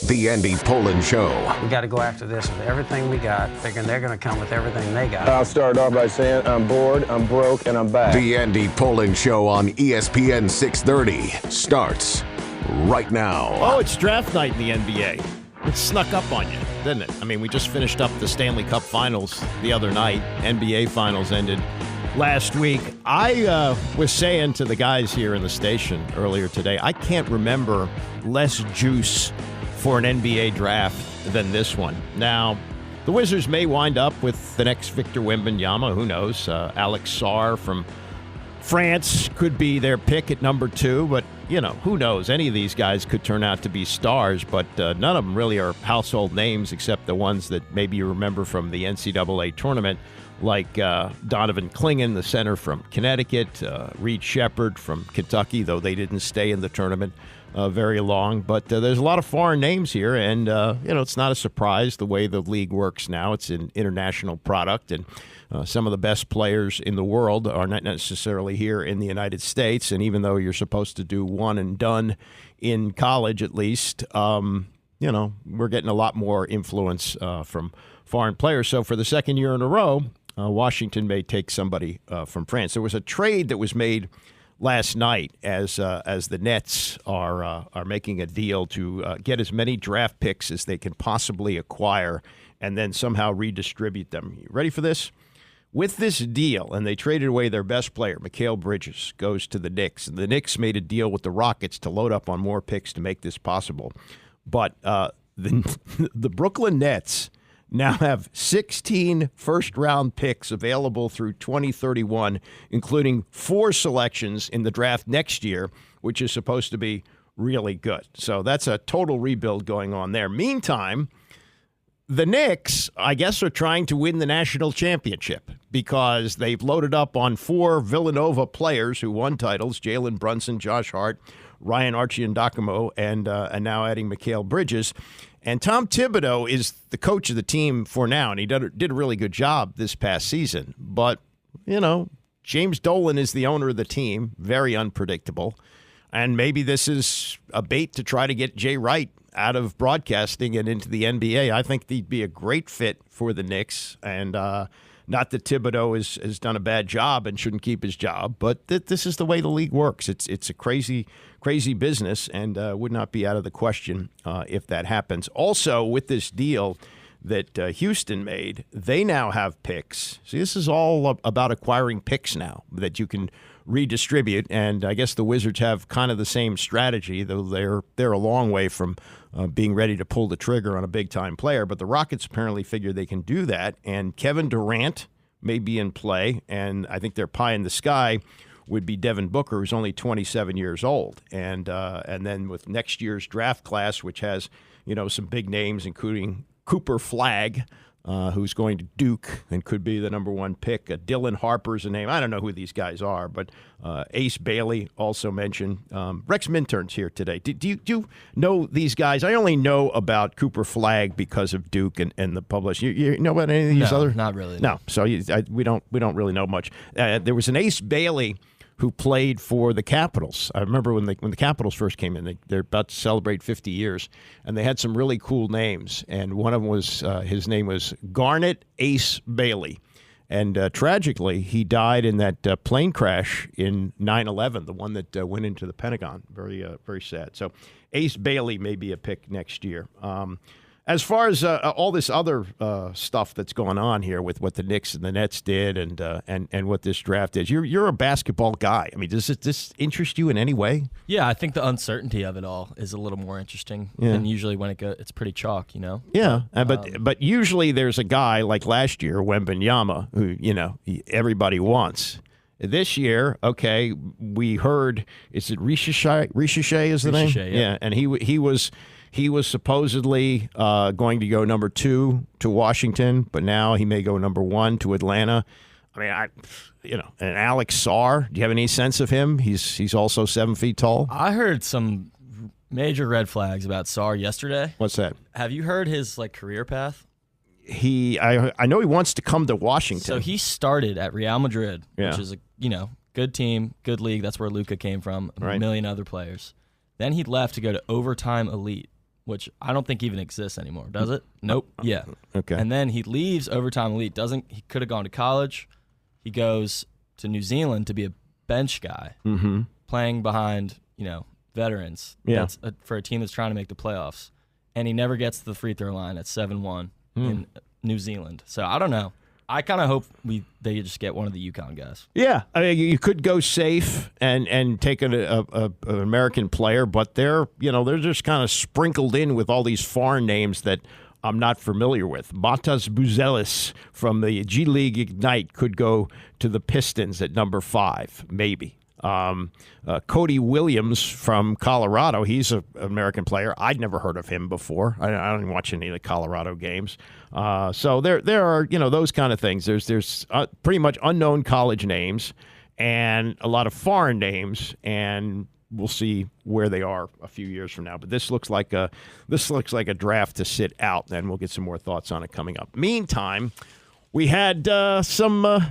The Andy Pollin Show. We got to go after this with everything we got, figuring they're going to come with everything they got. I'll start off by saying I'm bored, I'm broke, and I'm back. The Andy Pollin Show on ESPN 630 starts right now. Oh, it's draft night in the NBA. It snuck up on you, didn't it? I mean, we just finished up the Stanley Cup Finals the other night. NBA Finals ended last week. I was saying to the guys here in the station earlier today, I can't remember less juice for an NBA draft than this one. Now, the Wizards may wind up with the next Victor Wembanyama. Who knows? Alex Sarr from France could be their pick at number 2, but, you know, who knows? Any of these guys could turn out to be stars, but none of them really are household names except the ones that maybe you remember from the NCAA tournament, like Donovan Clingan, the center from Connecticut, Reed Shepherd from Kentucky, though they didn't stay in the tournament very long. But there's a lot of foreign names here, and, you know, it's not a surprise the way the league works now. It's an international product, and some of the best players in the world are not necessarily here in the United States. And even though you're supposed to do one and done in college at least, you know, we're getting a lot more influence from foreign players. So for the second year in a row, Washington may take somebody from France. There was a trade that was made last night as the Nets are making a deal to get as many draft picks as they can possibly acquire and then somehow redistribute them. You ready for this? With this deal, and they traded away their best player, Mikal Bridges, goes to the Knicks. And the Knicks made a deal with the Rockets to load up on more picks to make this possible. But the Brooklyn Nets now have 16 first-round picks available through 2031, including 4 selections in the draft next year, which is supposed to be really good. So that's a total rebuild going on there. Meantime, the Knicks, I guess, are trying to win the national championship because they've loaded up on 4 Villanova players who won titles, Jalen Brunson, Josh Hart, Ryan Archie-Ndakamo, and now adding Mikal Bridges. And Tom Thibodeau is the coach of the team for now, and he did a really good job this past season. But, you know, James Dolan is the owner of the team, very unpredictable. And maybe this is a bait to try to get Jay Wright out of broadcasting and into the NBA. I think he'd be a great fit for the Knicks. And not that Thibodeau has done a bad job and shouldn't keep his job, but this is the way the league works. It's a crazy business, and would not be out of the question if that happens. Also, with this deal that Houston made, they now have picks. See, this is all about acquiring picks now that you can redistribute, and I guess the Wizards have kind of the same strategy, though they're a long way from being ready to pull the trigger on a big-time player. But the Rockets apparently figure they can do that, and Kevin Durant may be in play, and I think their pie in the sky would be Devin Booker, who's only 27 years old. And then with next year's draft class, which has, you know, some big names, including Cooper Flagg, who's going to Duke and could be the number 1 pick. Dylan Harper's a name. I don't know who these guys are, but Ace Bailey also mentioned. Rex Mintern's here today. Do you know these guys? I only know about Cooper Flagg because of Duke and the published. You know about any of these other? Not really. No. So we don't really know much. There was an Ace Bailey who played for the Capitals. I remember when the Capitals first came in, they're about to celebrate 50 years, and they had some really cool names. And one of them was, his name was Garnet Ace Bailey. And tragically, he died in that plane crash in 9/11, the one that went into the Pentagon. Very, very sad. So Ace Bailey may be a pick next year. As far as all this other stuff that's going on here with what the Knicks and the Nets did and what this draft is, you're a basketball guy. I mean, does this interest you in any way? Yeah, I think the uncertainty of it all is a little more interesting than usually when it's pretty chalk, you know? Yeah, but usually there's a guy like last year, Wembanyama, who, you know, everybody wants. This year, okay, we heard, is it Ricochet is the name? Yeah, and he was supposedly going to go number 2 to Washington, but now he may go number 1 to Atlanta. I mean, and Alex Sarr, do you have any sense of him? He's also 7 feet tall. I heard some major red flags about Sarr yesterday. What's that? Have you heard his career path? I know he wants to come to Washington. So he started at Real Madrid, which is a good team, good league. That's where Luka came from. A million other players. Then he left to go to Overtime Elite, which I don't think even exists anymore. Does it? Nope. Yeah. Okay. And then he leaves Overtime Elite. He could have gone to college. He goes to New Zealand to be a bench guy, playing behind, veterans. Yeah. That's for a team that's trying to make the playoffs. And he never gets to the free throw line at 7-1 in New Zealand. So I don't know. I kind of hope they just get one of the UConn guys. Yeah, I mean, you could go safe and take an American player, but they're just kind of sprinkled in with all these foreign names that I'm not familiar with. Matas Buzelis from the G League Ignite could go to the Pistons at number 5, maybe. Cody Williams from Colorado, he's an American player. I'd never heard of him before. I don't even watch any of the Colorado games. So there are those kind of things. There's pretty much unknown college names and a lot of foreign names, and we'll see where they are a few years from now. But this looks like a draft to sit out, and we'll get some more thoughts on it coming up. Meantime, we had a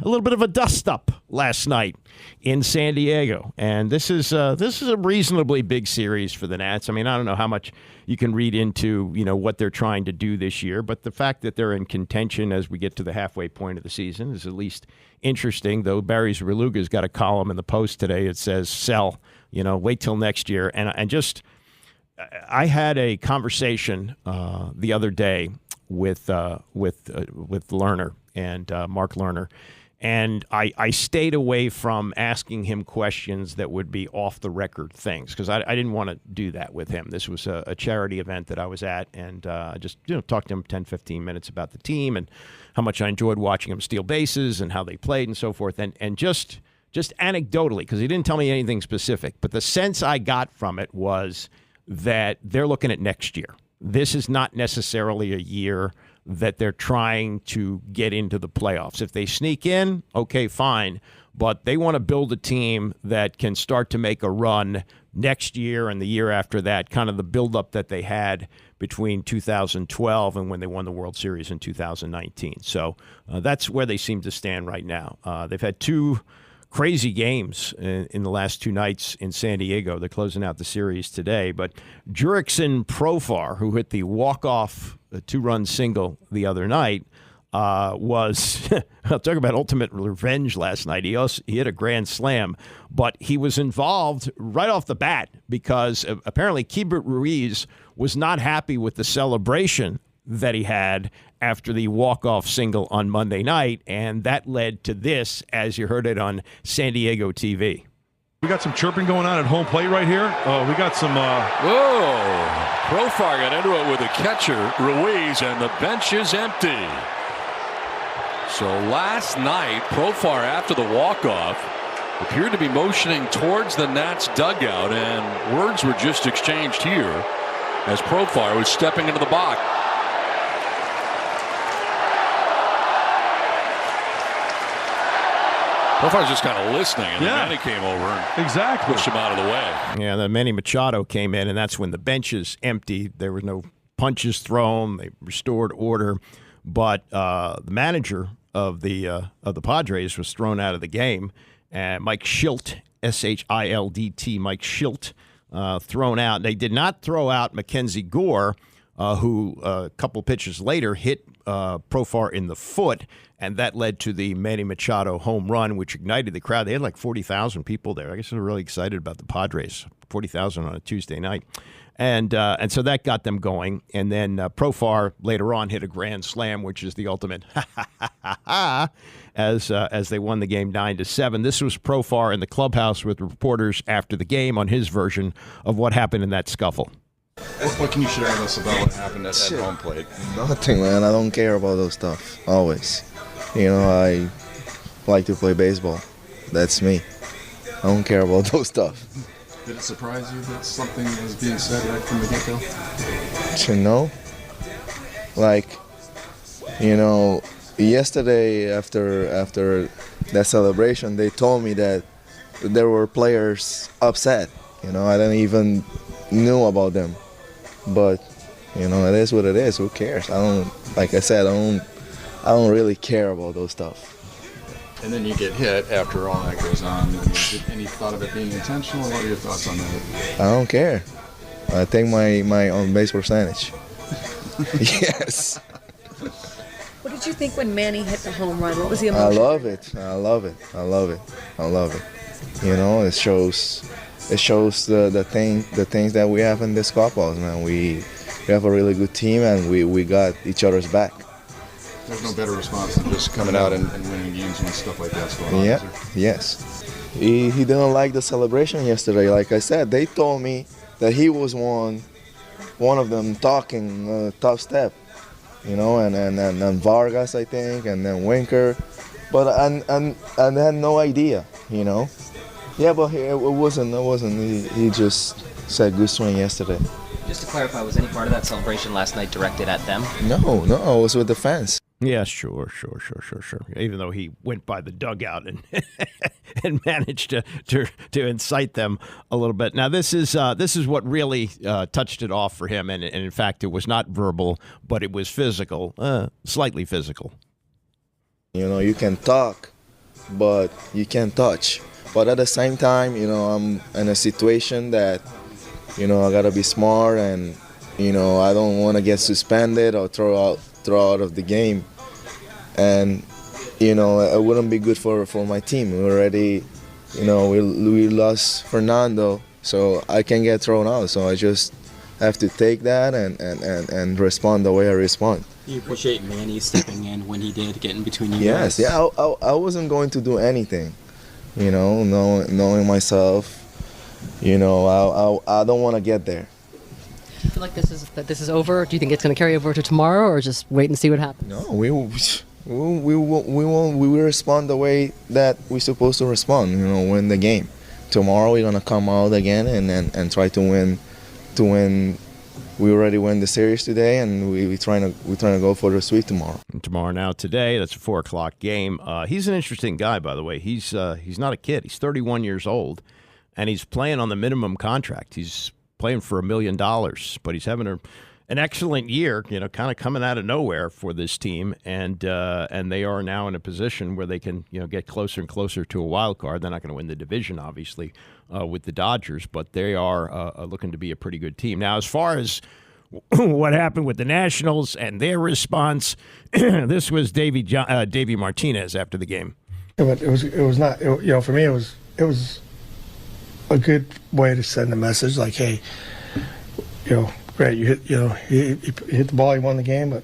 little bit of a dust-up last night in San Diego, and this is a reasonably big series for the Nats. I mean, I don't know how much you can read into what they're trying to do this year, but the fact that they're in contention as we get to the halfway point of the season is at least interesting. Though Barry Zerluga's got a column in the Post today that says sell, wait till next year, and just I had a conversation the other day with Lerner and Mark Lerner, and I stayed away from asking him questions that would be off-the-record things because I didn't want to do that with him. This was a charity event that I was at, and I just talked to him 10, 15 minutes about the team and how much I enjoyed watching him steal bases and how they played and so forth, and just anecdotally, because he didn't tell me anything specific, but the sense I got from it was that they're looking at next year. This is not necessarily a year that they're trying to get into the playoffs. If they sneak in, okay, fine. But they want to build a team that can start to make a run next year and the year after that, kind of the buildup that they had between 2012 and when they won the World Series in 2019. So that's where they seem to stand right now. They've had 2 crazy games in the last 2 nights in San Diego. They're closing out the series today. But Jurickson Profar, who hit the walk-off 2-run single the other night, was I'll talk about ultimate revenge last night. He hit a grand slam, but he was involved right off the bat because apparently Keibert Ruiz was not happy with the celebration that he had after the walk-off single on Monday night, and that led to this, as you heard it on San Diego TV. We got some chirping going on at home plate right here. We got some... Profar got into it with the catcher, Ruiz, and the bench is empty. So last night, Profar, after the walk-off, appeared to be motioning towards the Nats dugout, and words were just exchanged here as Profar was stepping into the box. Profar's just kind of listening, and then Manny came over and pushed him out of the way. Yeah, then Manny Machado came in, and that's when the benches emptied. There were no punches thrown. They restored order, but the manager of the Padres was thrown out of the game. And Mike Shildt, S-H-I-L-D-T, Mike Shildt, thrown out. They did not throw out Mackenzie Gore, who a couple pitches later hit Profar in the foot, and that led to the Manny Machado home run, which ignited the crowd. They had like 40,000 people there. I guess they were really excited about the Padres. 40,000 on a Tuesday night. And so that got them going. And then Profar later on hit a grand slam, which is the ultimate as they won the game 9-7. This was Profar in the clubhouse with reporters after the game on his version of what happened in that scuffle. What can you share with us about what happened at home plate? Nothing, man. I don't care about those stuff. Always. I like to play baseball. That's me. I don't care about those stuff. Did it surprise you that something was being said right from the get-go? Yesterday after that celebration, they told me that there were players upset. I didn't even knew about them. But, it is what it is. Who cares? Like I said, I don't really care about those stuff. And then you get hit after all that goes on. Any thought of it being intentional? What are your thoughts on that? I don't care. I take my on base percentage. Yes. What did you think when Manny hit the home run? What was the emotion? I love it. You know, it shows the things that we have in this clubhouse, man. We have a really good team, and we got each other's back. There's no better response than just coming out and winning games when stuff like that's going on. Yeah. Yes. He didn't like the celebration yesterday. Like I said, they told me that he was one of them talking tough step, you know, and Vargas, I think, and then Winker, but and I had no idea, you know. Yeah, but it wasn't. He just said good swing yesterday. Just to clarify, was any part of that celebration last night directed at them? No, it was with the fans. Yeah, sure. Even though he went by the dugout and and managed to incite them a little bit. Now, this is what really touched it off for him, and in fact, it was not verbal, but it was physical, slightly physical. You know, you can talk, but you can't touch. But at the same time, you know, I'm in a situation that, you know, I gotta be smart, and you know, I don't want to get suspended or throw out of the game, and you know, it wouldn't be good for my team. We already, you know, we lost Fernando, so I can get thrown out. So I just have to take that and respond the way I respond. You appreciate Manny stepping in when he did, getting between you guys? Yes, yeah, I wasn't going to do anything, you know, knowing myself. You know, I don't want to get there. Do you feel like this is over? Do you think it's going to carry over to tomorrow, or just wait and see what happens? No, we will respond the way that we're supposed to respond. You know, win the game. Tomorrow we're gonna come out again and try to win. We already won the series today, and we're trying to go for the sweep tomorrow. And tomorrow now today, that's a 4:00 game. He's an interesting guy, by the way. He's not a kid. He's 31 years old, and he's playing on the minimum contract. He's playing for $1 million, but he's having an excellent year, you know, kind of coming out of nowhere for this team, and they are now in a position where they can, you know, get closer and closer to a wild card. They're not going to win the division, obviously, with the Dodgers, but they are looking to be a pretty good team. Now, as far as what happened with the Nationals and their response, this was Davey Martinez after the game. Yeah, but it was not, you know, for me it was a good way to send a message like, hey, you know, great, you hit the ball, you won the game, but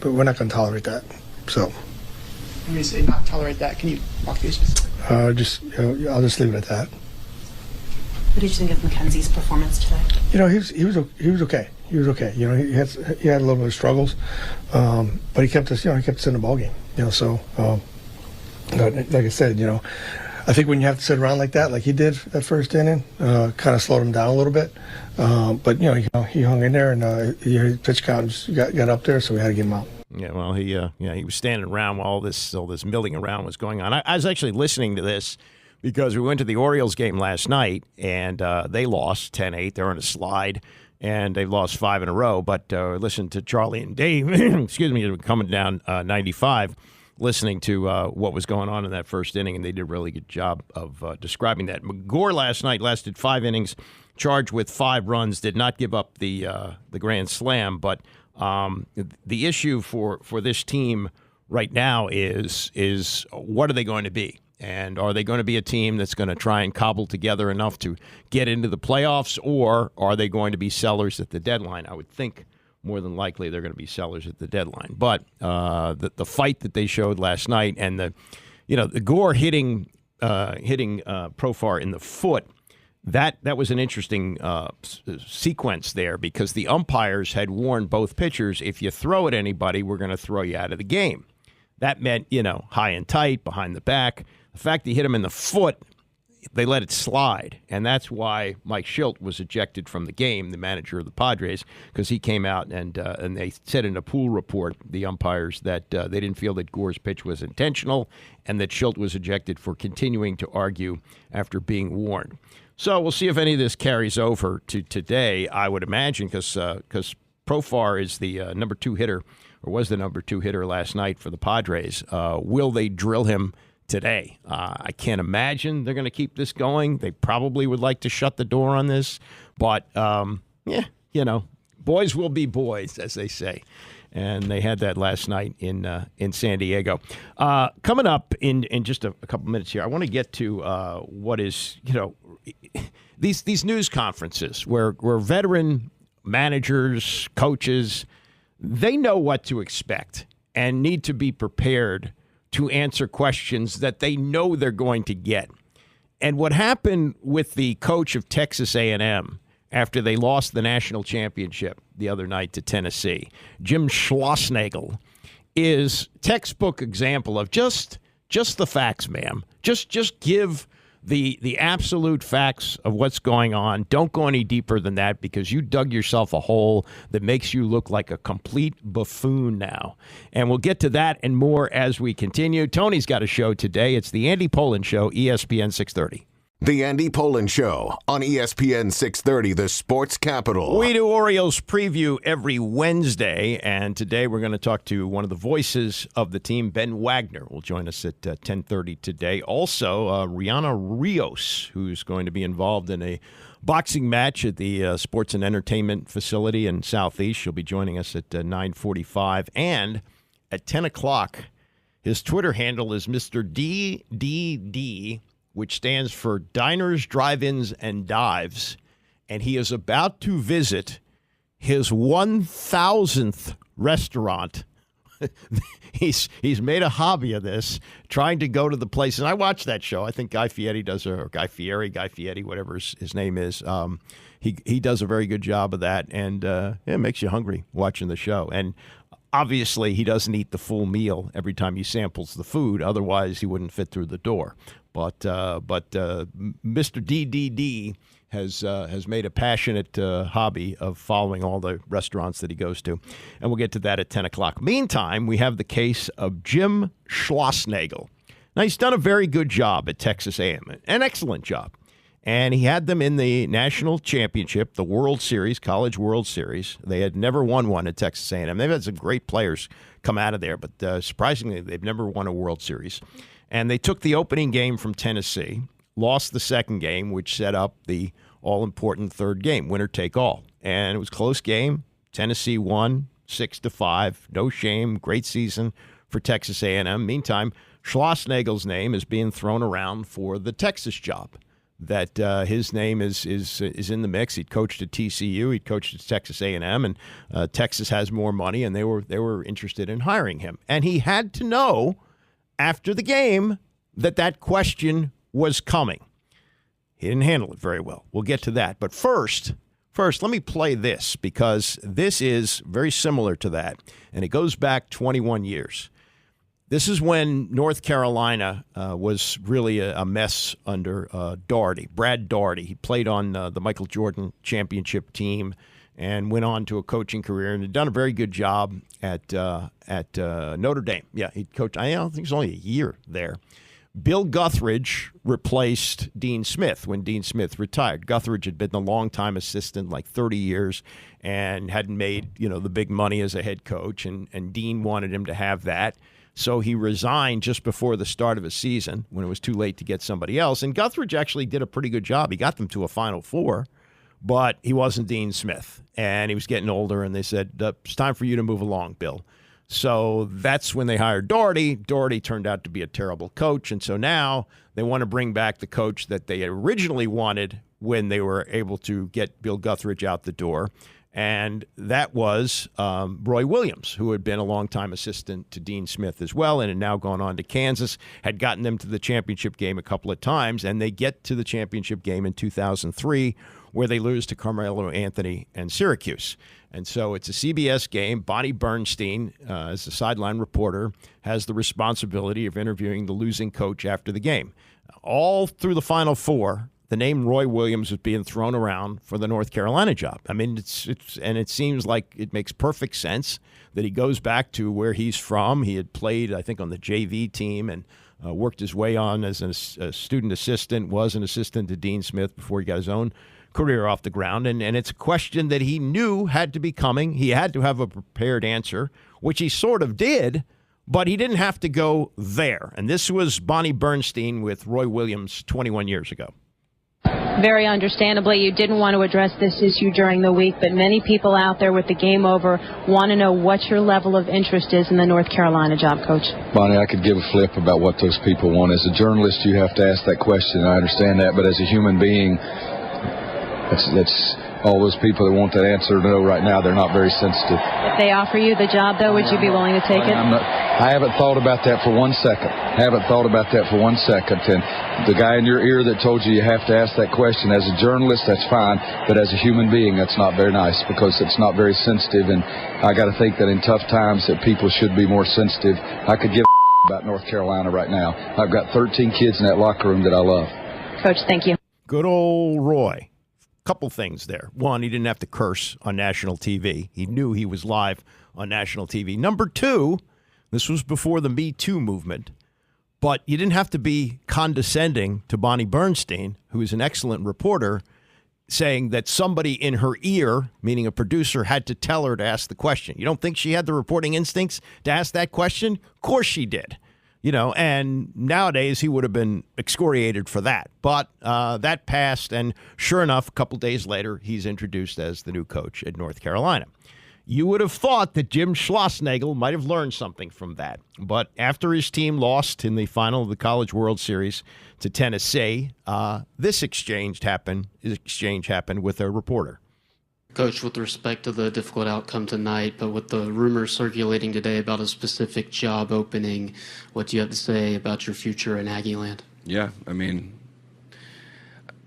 we're not going to tolerate that. So. When you say not tolerate that, can you walk through specifics? I'll just leave it at that. What did you think of McKenzie's performance today? You know, he was okay. He was okay. You know, he had a little bit of struggles, but he kept us. You know, he kept us in the ball game. You know, so like I said, you know, I think when you have to sit around like that, like he did that first inning, kind of slowed him down a little bit. But you know, he hung in there, and his pitch count just got up there, so we had to get him out. Yeah, well, he was standing around while all this milling around was going on. I was actually listening to this because we went to the Orioles game last night, and they lost 10-8. They're on a slide, and they've lost 5 in a row. But listen to Charlie and Dave, excuse me, coming down 95. Listening to what was going on in that first inning, and they did a really good job of describing that. McGore last night lasted 5 innings, charged with 5 runs, did not give up the grand slam. But the issue for this team right now is what are they going to be? And are they going to be a team that's going to try and cobble together enough to get into the playoffs, or are they going to be sellers at the deadline? I would think more tthan likely they're going to be sellers at the deadline. But the fight that they showed last night, and the Gore hitting Profar in the foot, that was an interesting sequence there, because the umpires had warned both pitchers, if you throw at anybody, we're going to throw you out of the game. That meant, you know, high and tight, behind the back. The fact he hit him in the foot, they let it slide, and that's why Mike Shildt was ejected from the game, the manager of the Padres, because he came out and they said in a pool report, the umpires, that they didn't feel that Gore's pitch was intentional, and that Shildt was ejected for continuing to argue after being warned. So we'll see if any of this carries over to today, I would imagine, because Profar is the number 2 hitter, or was the number 2 hitter last night for the Padres. Will they drill him today? I can't imagine they're going to keep this going. They probably would like to shut the door on this, but yeah, boys will be boys, as they say. And they had that last night in San Diego. Coming up in just a couple minutes here, I want to get to what is, these news conferences where veteran managers, coaches, they know what to expect and need to be prepared to answer questions that they know they're going to get. And what happened with the coach of Texas A&M after they lost the national championship the other night to Tennessee, Jon Schlosnagle, is textbook example of just the facts, ma'am. Just give the absolute facts of what's going on. Don't go any deeper than that because you dug yourself a hole that makes you look like a complete buffoon now. And we'll get to that and more as we continue. Tony's got a show today. It's the Andy Pollin Show, ESPN 630. The Andy Pollin Show on ESPN 630, the sports capital. We do Orioles preview every Wednesday, and today we're going to talk to one of the voices of the team, Ben Wagner, will join us at 10:30 today. Also, Rihanna Rios, who's going to be involved in a boxing match at the Sports and Entertainment Facility in Southeast. She'll be joining us at 9:45, and at 10 o'clock, his Twitter handle is Mr. DDD, which stands for Diners, Drive-Ins, and Dives, and he is about to visit his 1,000th restaurant. He's made a hobby of this, trying to go to the place. And I watched that show. I think Guy Fieri, whatever his name is. He does a very good job of that, and it makes you hungry watching the show. And obviously, he doesn't eat the full meal every time he samples the food. Otherwise, he wouldn't fit through the door. But Mr. DDD has made a passionate hobby of following all the restaurants that he goes to. And we'll get to that at 10 o'clock. Meantime, we have the case of Jon Schlosnagle. Now, he's done a very good job at Texas A&M, an excellent job. And he had them in the national championship, the World Series, College World Series. They had never won one at Texas A&M. They've had some great players come out of there, but surprisingly, they've never won a World Series. And they took the opening game from Tennessee, lost the second game, which set up the all-important third game, winner take all. And it was a close game. Tennessee won 6-5. No shame. Great season for Texas A&M. Meantime, Schlossnagle's name is being thrown around for the Texas job. That his name is in the mix. He coached at TCU. He coached at Texas A&M, and Texas has more money, and they were interested in hiring him. And he had to know after the game that question was coming. He didn't handle it very well. We'll get to that. But first, let me play this because this is very similar to that, and it goes back 21 years. This is when North Carolina was really a mess under Daugherty, Brad Daugherty. He played on the Michael Jordan championship team and went on to a coaching career and had done a very good job at Notre Dame. Yeah, he coached, I don't think it was only a year there. Bill Guthridge replaced Dean Smith when Dean Smith retired. Guthridge had been a longtime assistant, like 30 years, and hadn't made the big money as a head coach, and Dean wanted him to have that. So he resigned just before the start of his season when it was too late to get somebody else. And Guthridge actually did a pretty good job. He got them to a Final Four, but he wasn't Dean Smith. And he was getting older, and they said, it's time for you to move along, Bill. So that's when they hired Daugherty. Daugherty turned out to be a terrible coach, and so now they want to bring back the coach that they originally wanted when they were able to get Bill Guthridge out the door. And that was Roy Williams, who had been a longtime assistant to Dean Smith as well and had now gone on to Kansas, had gotten them to the championship game a couple of times, and they get to the championship game in 2003 where they lose to Carmelo Anthony and Syracuse. And so it's a CBS game. Bonnie Bernstein, as the sideline reporter, has the responsibility of interviewing the losing coach after the game. All through the Final Four, the name Roy Williams was being thrown around for the North Carolina job. I mean, it seems like it makes perfect sense that he goes back to where he's from. He had played, I think, on the JV team and worked his way on as a student assistant, was an assistant to Dean Smith before he got his own career off the ground. And it's a question that he knew had to be coming. He had to have a prepared answer, which he sort of did, but he didn't have to go there. And this was Bonnie Bernstein with Roy Williams 21 years ago. Very understandably, you didn't want to address this issue during the week, but many people out there with the game over want to know what your level of interest is in the North Carolina job, Coach. Bonnie, I could give a flip about what those people want. As a journalist, you have to ask that question. I understand that, but as a human being, that's all those people that want that answer know right now, they're not very sensitive. If they offer you the job, though, would you be willing to take it? I haven't thought about that for 1 second. And the guy in your ear that told you have to ask that question, as a journalist, that's fine. But as a human being, that's not very nice because it's not very sensitive. And I got to think that in tough times that people should be more sensitive. I could give a about North Carolina right now. I've got 13 kids in that locker room that I love. Coach, thank you. Good old Roy. Couple things there. One, he didn't have to curse on national TV. He knew he was live on national TV. Number two, this was before the Me Too movement, but you didn't have to be condescending to Bonnie Bernstein, who is an excellent reporter, saying that somebody in her ear, meaning a producer, had to tell her to ask the question. You don't think she had the reporting instincts to ask that question? Of course she did. And nowadays he would have been excoriated for that. But that passed, and sure enough, a couple days later, he's introduced as the new coach at North Carolina. You would have thought that Jon Schlosnagle might have learned something from that. But after his team lost in the final of the College World Series to Tennessee, this exchange happened with a reporter. Coach, with respect to the difficult outcome tonight, but with the rumors circulating today about a specific job opening, what do you have to say about your future in Aggieland? Yeah, I mean,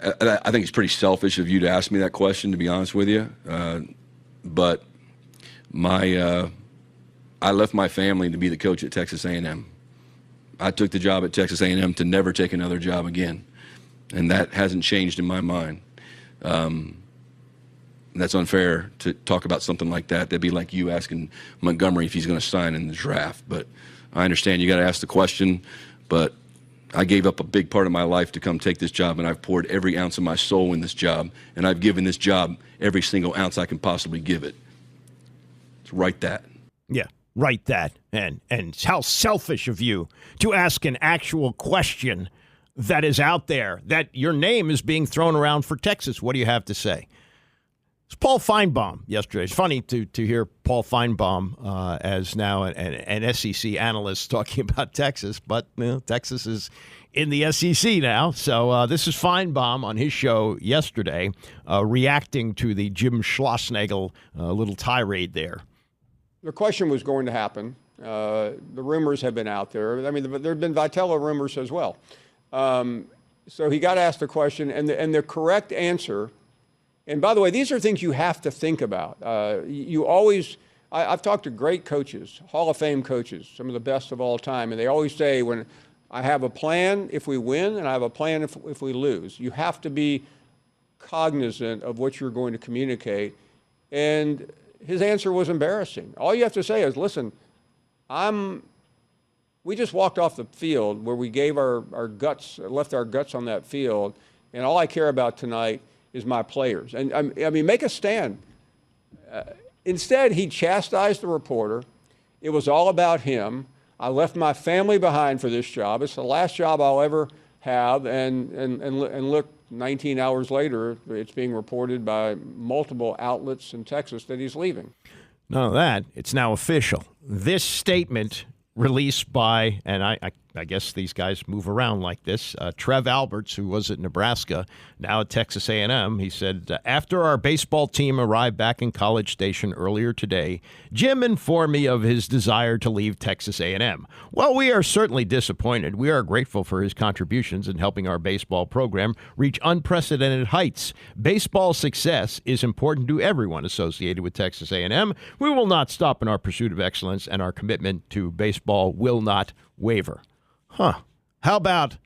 I think it's pretty selfish of you to ask me that question, to be honest with you. But I left my family to be the coach at Texas A&M. I took the job at Texas A&M to never take another job again, and that hasn't changed in my mind. That's unfair to talk about something like that. That'd be like you asking Montgomery if he's going to sign in the draft. But I understand you got to ask the question, but I gave up a big part of my life to come take this job, and I've poured every ounce of my soul in this job, and I've given this job every single ounce I can possibly give it. So write that. Yeah, write that. And how selfish of you to ask an actual question that is out there, that your name is being thrown around for Texas. What do you have to say? It's Paul Feinbaum yesterday. It's funny to hear Paul Feinbaum as now an SEC analyst talking about Texas, but Texas is in the SEC now. So this is Feinbaum on his show yesterday reacting to the Jon Schlosnagle little tirade there. The question was going to happen. The rumors have been out there. I mean, there have been Vitello rumors as well. So he got asked the question, and the correct answer. And by the way, these are things you have to think about. I've talked to great coaches, Hall of Fame coaches, some of the best of all time, and they always say, when I have a plan if we win and I have a plan if we lose. You have to be cognizant of what you're going to communicate. And his answer was embarrassing. All you have to say is, listen, we just walked off the field where we gave our guts, left our guts on that field, and all I care about tonight is my players. And I mean, make a stand. Instead, he chastised the reporter. It was all about him. I left my family behind for this job. It's the last job I'll ever have. And look, 19 hours later, it's being reported by multiple outlets in Texas that he's leaving. None of that. It's now official. This statement released by, and I guess these guys move around like this, Trev Alberts, who was at Nebraska, now at Texas A&M, he said, after our baseball team arrived back in College Station earlier today, Jim informed me of his desire to leave Texas A&M. Well, we are certainly disappointed. We are grateful for his contributions in helping our baseball program reach unprecedented heights. Baseball success is important to everyone associated with Texas A&M. We will not stop in our pursuit of excellence, and our commitment to baseball will not waver. Huh. How about,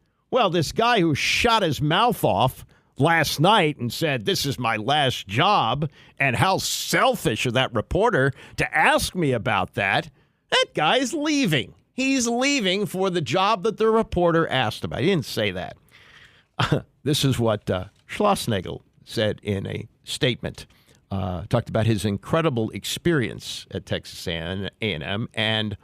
this guy who shot his mouth off last night and said, this is my last job, and how selfish of that reporter to ask me about that. That guy's leaving. He's leaving for the job that the reporter asked about. He didn't say that. This is what Schlosnagle said in a statement. Talked about his incredible experience at Texas A&M and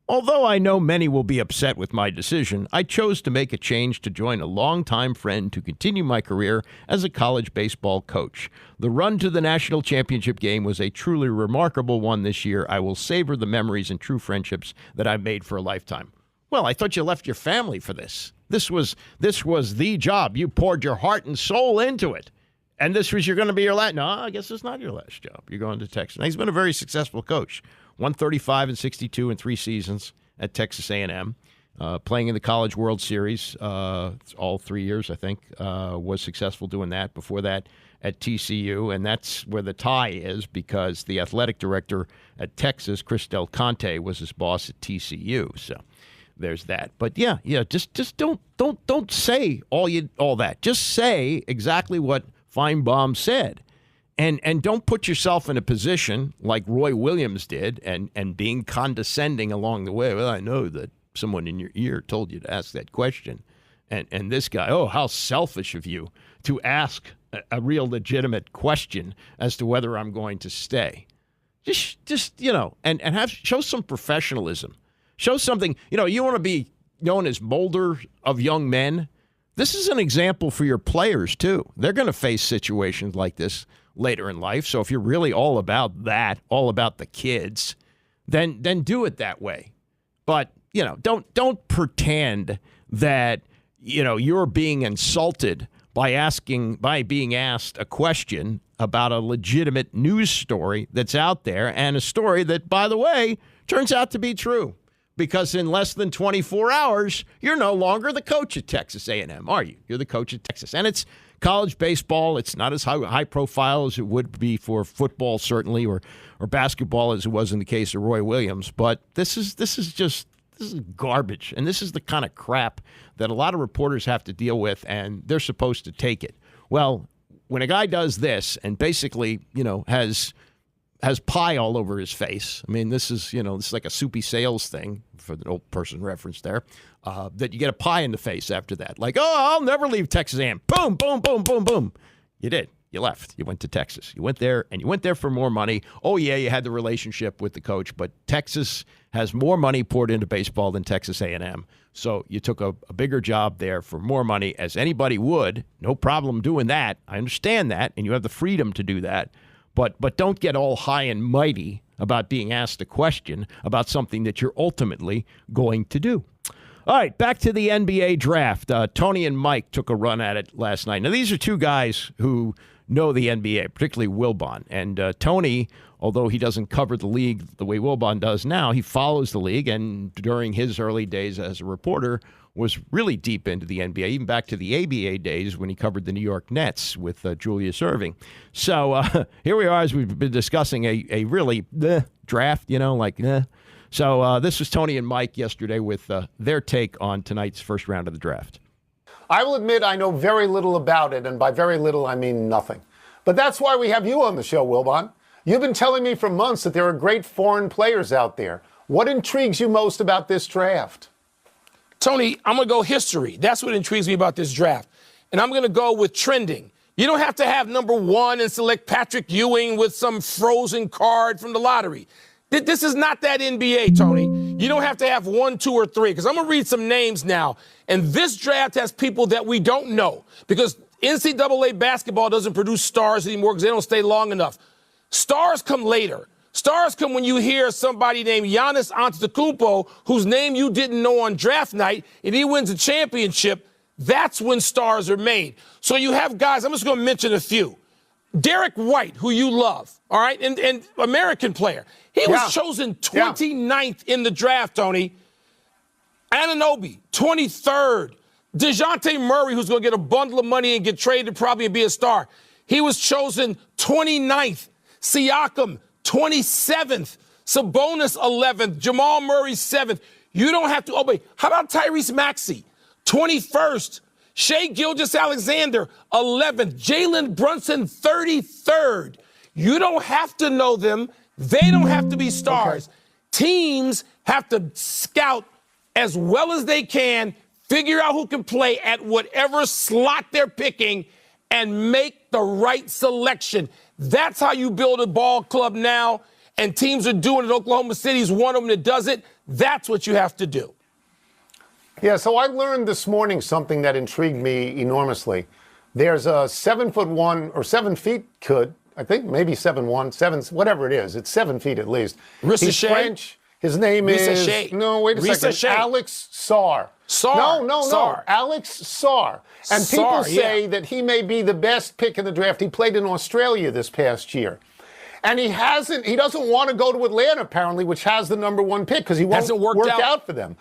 Although I know many will be upset with my decision, I chose to make a change to join a longtime friend to continue my career as a college baseball coach. The run to the national championship game was a truly remarkable one this year. I will savor the memories and true friendships that I've made for a lifetime. Well, I thought you left your family for this. This was the job. You poured your heart and soul into it. And this was going to be your last. No, I guess it's not your last job. You're going to Texas. Now, he's been a very successful coach. 135 and 62 in 3 seasons at Texas A&M. Playing in the College World Series all 3 years, I think, was successful doing that. Before that, at TCU. And that's where the tie is, because the athletic director at Texas, Chris Del Conte, was his boss at TCU. So there's that. But yeah, just don't say all that. Just say exactly what Feinbaum said. And don't put yourself in a position like Roy Williams did and being condescending along the way. Well, I know that someone in your ear told you to ask that question. And this guy, oh, how selfish of you to ask a real legitimate question as to whether I'm going to stay. Just and show some professionalism. Show something, you want to be known as molder of young men. This is an example for your players, too. They're going to face situations like this later in life. So if you're really all about that, all about the kids, then do it that way. But, don't pretend that, you're being insulted by being asked a question about a legitimate news story that's out there, and a story that, by the way, turns out to be true. Because in less than 24 hours, you're no longer the coach at Texas A&M, are you? You're the coach at Texas. And it's college baseball. It's not as high profile as it would be for football, certainly, or basketball as it was in the case of Roy Williams. But this is garbage. And this is the kind of crap that a lot of reporters have to deal with, and they're supposed to take it. Well, when a guy does this and basically, has pie all over his face. I mean, this is like a soupy sales thing, for the old person reference there, that you get a pie in the face after that. Like, oh, I'll never leave Texas A&M. Boom, boom, boom, boom, boom. You did. You left. You went to Texas. You went there, and you went there for more money. Oh, yeah, you had the relationship with the coach, but Texas has more money poured into baseball than Texas A&M. So you took a bigger job there for more money, as anybody would. No problem doing that. I understand that, and you have the freedom to do that. But don't get all high and mighty about being asked a question about something that you're ultimately going to do. All right, back to the NBA draft. Tony and Mike took a run at it last night. Now, these are two guys who know the NBA, particularly Wilbon. And Tony, although he doesn't cover the league the way Wilbon does now, he follows the league. And during his early days as a reporter, was really deep into the NBA, even back to the ABA days when he covered the New York Nets with Julius Erving. So here we are, as we've been discussing a really draft, So this was Tony and Mike yesterday with their take on tonight's first round of the draft. I will admit I know very little about it, and by very little I mean nothing. But that's why we have you on the show, Wilbon. You've been telling me for months that there are great foreign players out there. What intrigues you most about this draft? Tony, I'm going to go history. That's what intrigues me about this draft. And I'm going to go with trending. You don't have to have number 1 and select Patrick Ewing with some frozen card from the lottery. This is not that NBA, Tony. You don't have to have 1, 2, or 3, because I'm going to read some names now. And this draft has people that we don't know, because NCAA basketball doesn't produce stars anymore because they don't stay long enough. Stars come later. Stars come when you hear somebody named Giannis Antetokounmpo, whose name you didn't know on draft night, and he wins a championship. That's when stars are made. So you have guys, I'm just going to mention a few. Derek White, who you love, all right, and American player. He was chosen 29th in the draft, Tony. Anunoby, 23rd. DeJounte Murray, who's going to get a bundle of money and get traded probably and be a star. He was chosen 29th. Siakam, 27th. Sabonis, 11th. Jamal Murray, 7th. You don't have to. Oh, wait. How about Tyrese Maxey, 21st? Shai Gilgeous-Alexander, 11th. Jalen Brunson, 33rd. You don't have to know them. They don't have to be stars. Okay. Teams have to scout as well as they can, figure out who can play at whatever slot they're picking, and make the right selection. That's how you build a ball club now. and teams are doing it. Oklahoma City's one of them that does it. That's what you have to do. Yeah, so I learned this morning something that intrigued me enormously. There's a 7'1" or 7 feet kid, I think maybe 7'1", 7, whatever it is. It's 7 feet at least. He's French. His name is, no, wait a second, Alex Sarr. No, Alex Sarr. And people say that he may be the best pick in the draft. He played in Australia this past year. And he doesn't want to go to Atlanta, apparently, which has the number 1 pick because he won't work out for them.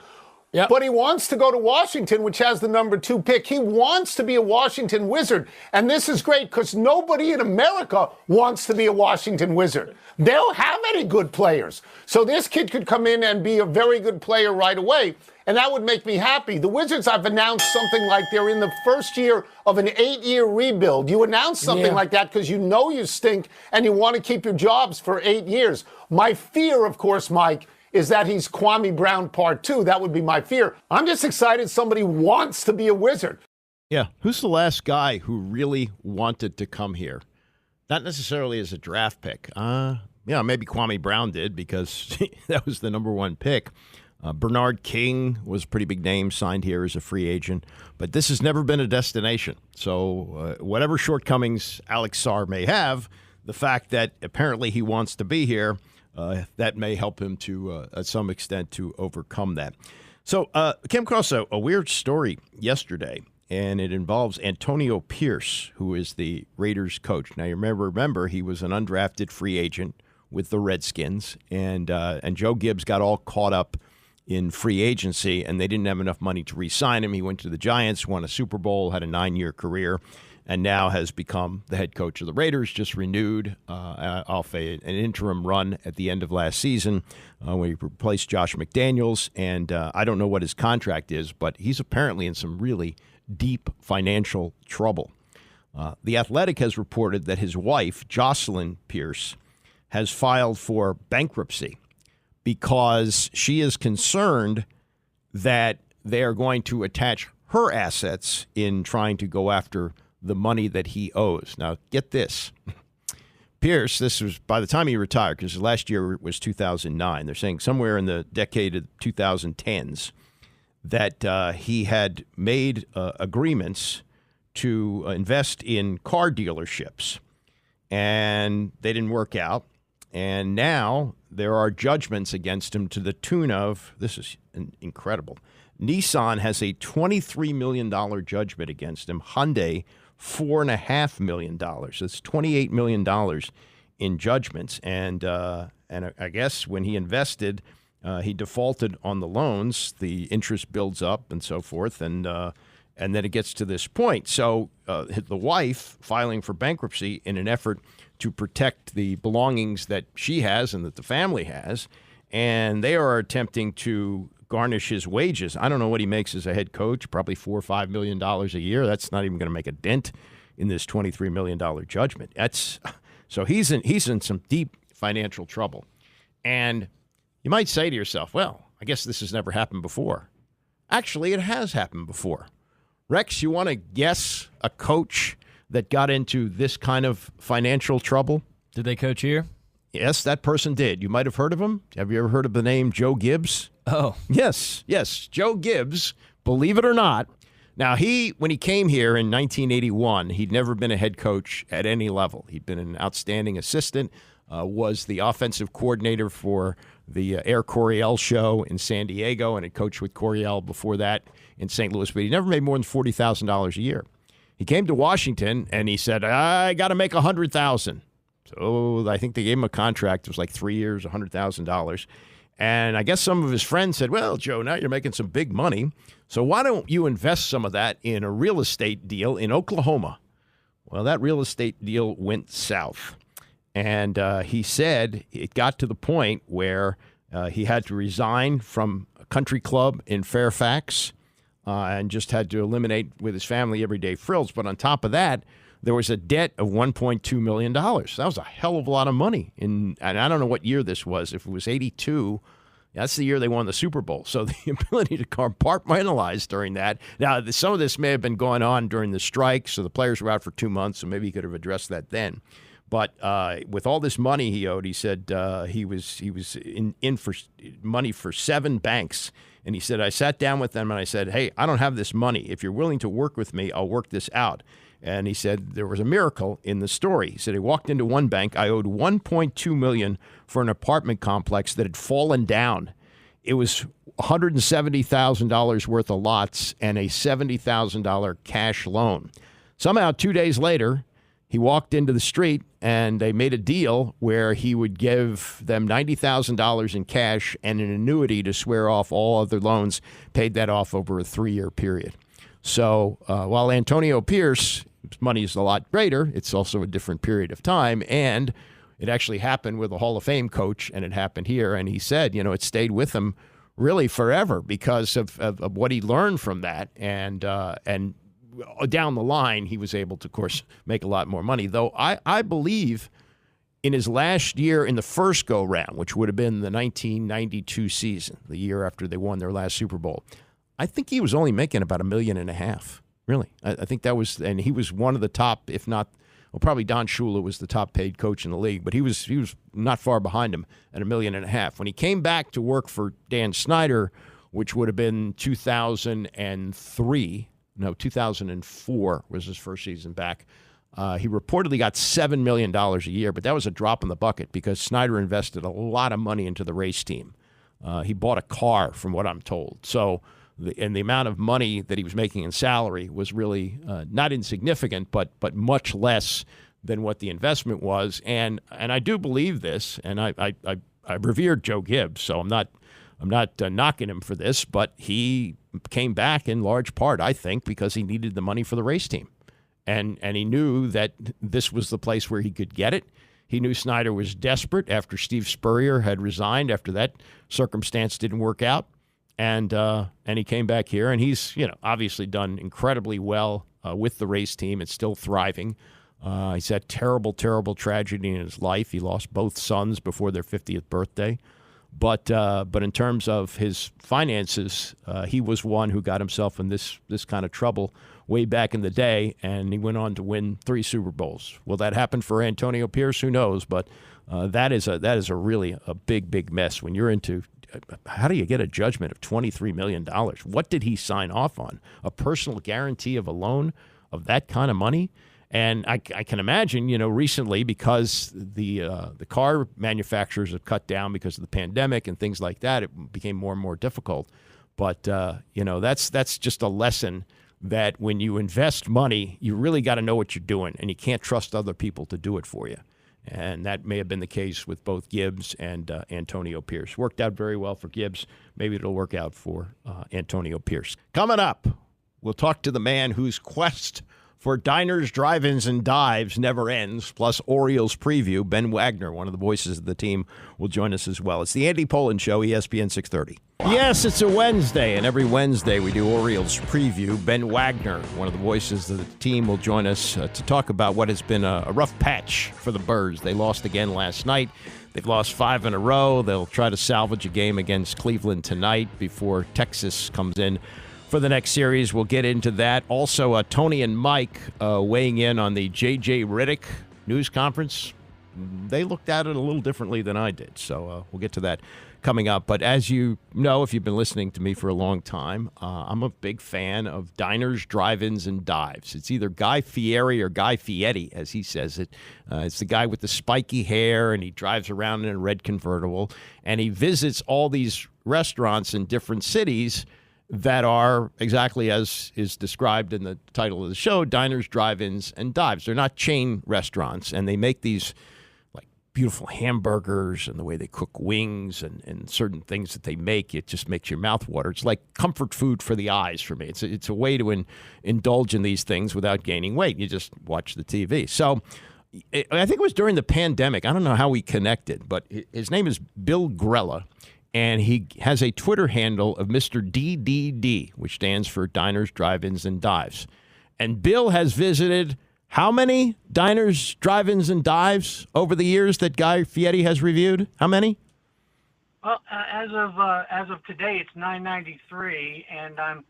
Yep. But he wants to go to Washington, which has the number 2 pick. He wants to be a Washington Wizard. And this is great because nobody in America wants to be a Washington Wizard. They don't have any good players. So this kid could come in and be a very good player right away. And that would make me happy. The Wizards have announced something like they're in the first year of an 8-year rebuild. You announce something like that because you know you stink and you want to keep your jobs for 8 years. My fear, of course, Mike, is that he's Kwame Brown Part 2. That would be my fear. I'm just excited somebody wants to be a Wizard. Yeah. Who's the last guy who really wanted to come here? Not necessarily as a draft pick. Yeah, maybe Kwame Brown did because that was the number 1 pick. Bernard King was a pretty big name, signed here as a free agent. But this has never been a destination. So whatever shortcomings Alex Sarr may have, the fact that apparently he wants to be here, that may help him to, at some extent, to overcome that. So came across a weird story yesterday, and it involves Antonio Pierce, who is the Raiders coach. Now, you remember he was an undrafted free agent with the Redskins, and Joe Gibbs got all caught up in free agency, and they didn't have enough money to re-sign him. He went to the Giants, won a Super Bowl, had a 9-year career, and now has become the head coach of the Raiders, just renewed off an interim run at the end of last season when he replaced Josh McDaniels. And I don't know what his contract is, but he's apparently in some really deep financial trouble. The Athletic has reported that his wife, Jocelyn Pierce, has filed for bankruptcy because she is concerned that they are going to attach her assets in trying to go after the money that he owes. Now, get this. Pierce, this was by the time he retired, because last year was 2009. They're saying somewhere in the decade of 2010s that he had made agreements to invest in car dealerships, and they didn't work out. And now there are judgments against him to the tune of, this is incredible, Nissan has a $23 million judgment against him. Hyundai, $4.5 million. That's $28 million in judgments. And I guess when he invested, he defaulted on the loans. The interest builds up and so forth, and then it gets to this point. So the wife filing for bankruptcy in an effort to protect the belongings that she has and that the family has, and they are attempting to garnish his wages. I don't know what he makes as a head coach, probably $4 or $5 million a year. That's not even going to make a dent in this $23 million judgment. So he's in some deep financial trouble. And you might say to yourself, well, I guess this has never happened before. Actually, it has happened before. Rex, you want to guess a coach that got into this kind of financial trouble? Did they coach here? Yes, that person did. You might have heard of him. Have you ever heard of the name Joe Gibbs? Oh. Yes, Joe Gibbs, believe it or not. Now, when he came here in 1981, he'd never been a head coach at any level. He'd been an outstanding assistant, was the offensive coordinator for the Air Coryell show in San Diego, and had coached with Coryell before that in St. Louis, but he never made more than $40,000 a year. He came to Washington, and he said, I got to make $100,000. So I think they gave him a contract. It was like 3 years, $100,000. And I guess some of his friends said, well, Joe, now you're making some big money, so why don't you invest some of that in a real estate deal in Oklahoma? Well, that real estate deal went south. And he said it got to the point where he had to resign from a country club in Fairfax and just had to eliminate with his family everyday frills. But on top of that, there was a debt of $1.2 million. That was a hell of a lot of money. And I don't know what year this was. If it was 82, that's the year they won the Super Bowl. So the ability to compartmentalize during that. Now, some of this may have been going on during the strike, so the players were out for 2 months, so maybe he could have addressed that then. But with all this money he owed, he said he was in for money for 7 banks. And he said, I sat down with them and I said, hey, I don't have this money. If you're willing to work with me, I'll work this out. And he said there was a miracle in the story. He said he walked into one bank. I owed $1.2 million for an apartment complex that had fallen down. It was $170,000 worth of lots and a $70,000 cash loan. Somehow 2 days later, he walked into the street and they made a deal where he would give them $90,000 in cash and an annuity to swear off all other loans, paid that off over a 3-year period. So while Antonio Pierce's money is a lot greater, it's also a different period of time. And it actually happened with a Hall of Fame coach, and it happened here. And he said, it stayed with him really forever because of what he learned from that. And down the line, he was able to, of course, make a lot more money. Though I believe in his last year in the first go-round, which would have been the 1992 season, the year after they won their last Super Bowl, I think he was only making about $1.5 million. Really. I think that was, and he was one of the top, if not, well, probably Don Shula was the top paid coach in the league, but he was not far behind him at $1.5 million. When he came back to work for Dan Snyder, which would have been 2004 was his first season back. He reportedly got $7 million a year, but that was a drop in the bucket because Snyder invested a lot of money into the race team. He bought a car, from what I'm told. So, the amount of money that he was making in salary was really not insignificant, but much less than what the investment was. And I do believe this, and I revered Joe Gibbs, so I'm not knocking him for this, but he came back in large part, I think, because he needed the money for the race team. And he knew that this was the place where he could get it. He knew Snyder was desperate after Steve Spurrier had resigned after that circumstance didn't work out. And he came back here, and he's obviously done incredibly well with the race team. It's still thriving. He's had terrible, terrible tragedy in his life. He lost both sons before their 50th birthday. But in terms of his finances, he was one who got himself in this kind of trouble way back in the day, and he went on to win 3 Super Bowls. Will that happen for Antonio Pierce? Who knows? But that is a really a big mess when you're into. How do you get a judgment of $23 million? What did he sign off on? A personal guarantee of a loan of that kind of money? And I can imagine, recently because the car manufacturers have cut down because of the pandemic and things like that, it became more and more difficult. But, that's just a lesson that when you invest money, you really got to know what you're doing, and you can't trust other people to do it for you. And that may have been the case with both Gibbs and Antonio Pierce. Worked out very well for Gibbs. Maybe it'll work out for Antonio Pierce. Coming up, we'll talk to the man whose quest for diners, drive-ins, and dives never ends, plus Orioles preview. Ben Wagner, one of the voices of the team, will join us as well. It's the Andy Pollin Show, ESPN 630. Yes, it's a Wednesday, and every Wednesday we do Orioles preview. Ben Wagner, one of the voices of the team, will join us to talk about what has been a rough patch for the Birds. They lost again last night. They've lost 5 in a row. They'll try to salvage a game against Cleveland tonight before Texas comes in for the next series. We'll get into that. Also, Tony and Mike weighing in on the JJ Reddick news conference. They looked at it a little differently than I did, so we'll get to that coming up. But as you know, if you've been listening to me for a long time, I'm a big fan of diners, drive-ins, and dives. It's either Guy Fieri or Guy Fieri, as he says it. It's the guy with the spiky hair, and he drives around in a red convertible, and he visits all these restaurants in different cities that are exactly as is described in the title of the show, diners, drive-ins, and dives. They're not chain restaurants, and they make these like beautiful hamburgers and the way they cook wings and certain things that they make. It just makes your mouth water. It's like comfort food for the eyes for me. It's a way to indulge in these things without gaining weight. You just watch the TV. So I think it was during the pandemic. I don't know how we connected, but his name is Bill Grella. And he has a Twitter handle of Mr. DDD, which stands for Diners, Drive-Ins, and Dives. And Bill has visited how many diners, drive-ins, and dives over the years that Guy Fieri has reviewed? How many? Well, as of today, it's 993, and I'm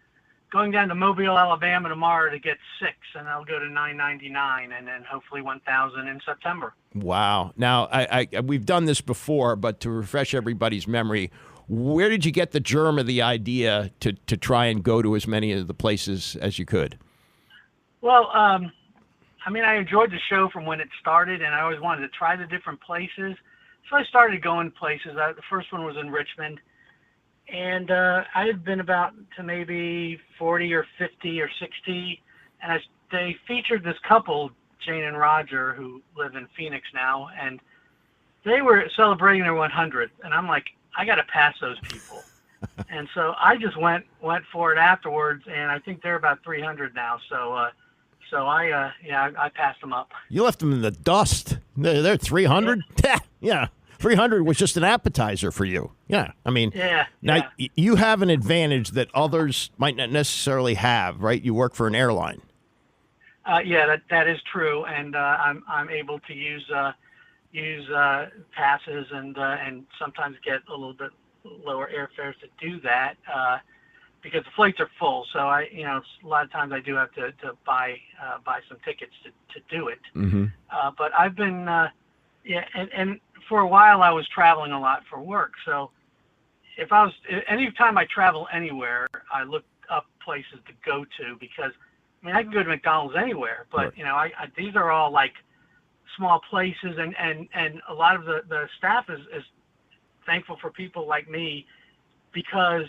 going down to Mobile, Alabama tomorrow to get 6, and I'll go to $9.99, and then hopefully 1,000 in September. Wow. Now, we've done this before, but to refresh everybody's memory, where did you get the germ of the idea to try and go to as many of the places as you could? Well, I mean, I enjoyed the show from when it started, and I always wanted to try the different places. So I started going places. The first one was in Richmond, and I had been about to maybe 40 or 50 or 60, and they featured this couple, Jane and Roger, who live in Phoenix now, and they were celebrating their 100th, and I'm like, I got to pass those people. And so I just went for it afterwards, and I think they're about 300 now. So I passed them up. You left them in the dust. They're 300? Yeah. 300 was just an appetizer for you. Yeah. I mean, now you have an advantage that others might not necessarily have, right? You work for an airline. Yeah, that is true, and I'm able to use passes and sometimes get a little bit lower airfares to do that because the flights are full. So a lot of times I do have to buy some tickets to do it. Mm-hmm. But I've been and for a while I was traveling a lot for work. So anytime I travel anywhere, I look up places to go to because I can go to McDonald's anywhere, but right. These are all like small places, and a lot of the staff is thankful for people like me because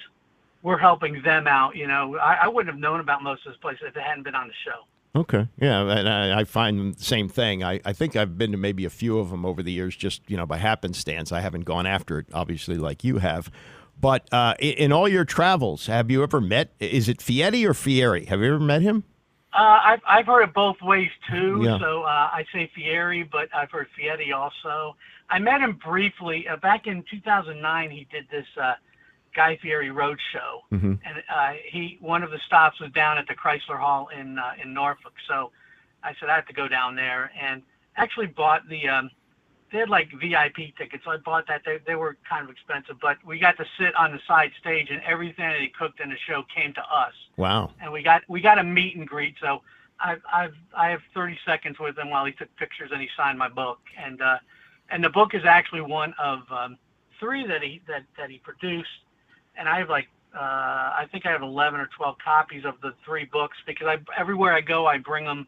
we're helping them out. I wouldn't have known about most of those places if it hadn't been on the show. Okay. Yeah, and I find the same thing. I think I've been to maybe a few of them over the years just, by happenstance. I haven't gone after it, obviously, like you have. But in all your travels, have you ever met, is it Fieri or Fieri? Have you ever met him? I've heard it both ways, too. Yeah. So I say Fieri, but I've heard Fieri also. I met him briefly. Back in 2009, he did this Guy Fieri Road Show. Mm-hmm. And one of the stops was down at the Chrysler Hall in Norfolk. So I said I have to go down there and actually bought they had like VIP tickets. So I bought that. They were kind of expensive, but we got to sit on the side stage and everything that he cooked in the show came to us. Wow. And we got a meet and greet. So I have 30 seconds with him while he took pictures and he signed my book. And the book is actually one of 3 that he produced. And I have I think I have 11 or 12 copies of the 3 books because everywhere I go, I bring them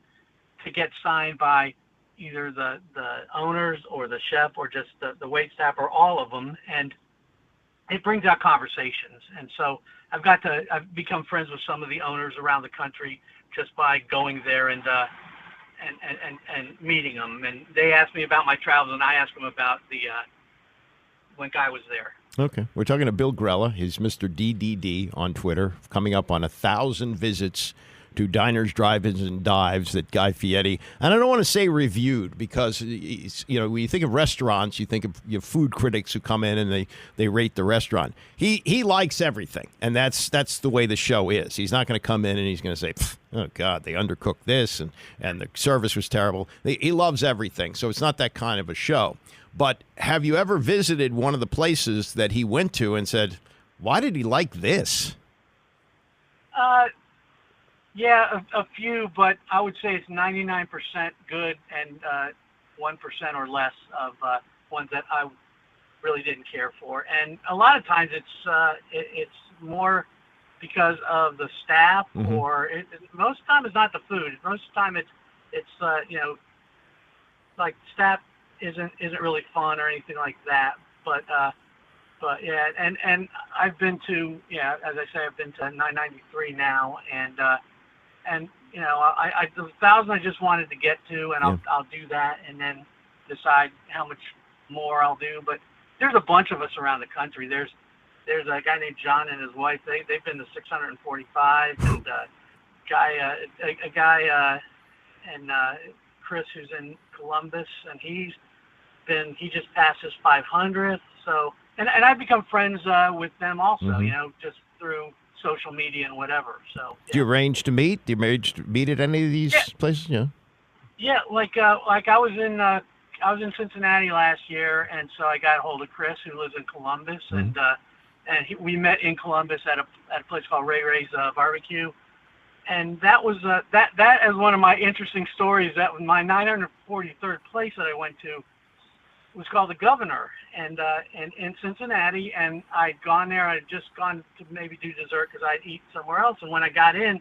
to get signed by either the owners or the chef or just the wait staff or all of them. And it brings out conversations. And so I've become friends with some of the owners around the country just by going there and meeting them. And they ask me about my travels and I ask them about when Guy was there. Okay. We're talking to Bill Grella. He's Mr. DDD on Twitter, coming up on 1,000 visits to diners, drive-ins, and dives that Guy Fieri, and I don't want to say reviewed because, when you think of restaurants, you think of food critics who come in and they rate the restaurant. He likes everything, and that's the way the show is. He's not going to come in and he's going to say, oh, God, they undercooked this, and the service was terrible. He loves everything, so it's not that kind of a show. But have you ever visited one of the places that he went to and said, why did he like this? Yeah, a few, but I would say it's 99% good and 1% or less of ones that I really didn't care for. And a lot of times it's more because of the staff, Mm-hmm. or most of the time it's not the food. Most of the time it's like staff isn't really fun or anything like that. But yeah, and I've been to as I say, I've been to 993 now, and I the 1,000 I just wanted to get to, and I'll do that, and then decide how much more I'll do. But there's a bunch of us around the country. There's a guy named John and his wife. They've been to 645, and a guy and Chris who's in Columbus, and he just passed his 500th. So and I've become friends with them also. Mm-hmm. Just through social media and whatever. So Do you arrange to meet? Do you arrange to meet at any of these places? Yeah. Yeah, like I was in Cincinnati last year, and so I got a hold of Chris, who lives in Columbus, Mm-hmm. we met in Columbus at a place called Ray Ray's Barbecue, and that was that is one of my interesting stories. That was my 943rd place that I went to. It was called the Governor, and in Cincinnati, and I'd gone there. I'd just gone to maybe do dessert because I'd eat somewhere else. And when I got in,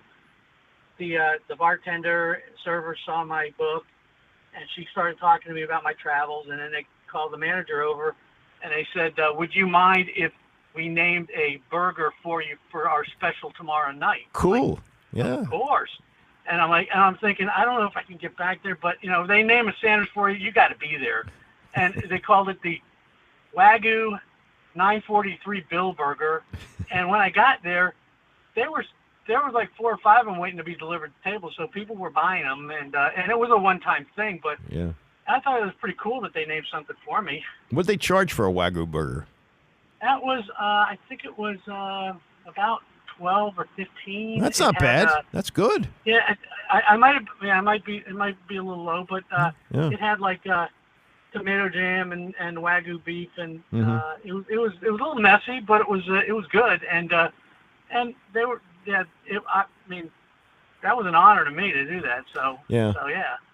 the bartender server saw my book, and she started talking to me about my travels. And then they called the manager over, and they said, "Would you mind if we named a burger for you for our special tomorrow night?" Cool. Like, yeah. Of course. And I'm thinking, I don't know if I can get back there, but they name a sandwich for you, you got to be there. And they called it the Wagyu 943 Bill Burger. And when I got there, there was like 4 or 5 of them waiting to be delivered to the table, so people were buying them, and it was a one-time thing. But yeah, I thought it was pretty cool that they named something for me. What'd they charge for a Wagyu burger? That was, I think it was about 12 or 15. That's not bad. That's good. Yeah, I might have. Yeah, it might be a little low, but it had like tomato jam and Wagyu beef, and it was a little messy, but it was good, and they were I mean, that was an honor to me to do that. So yeah.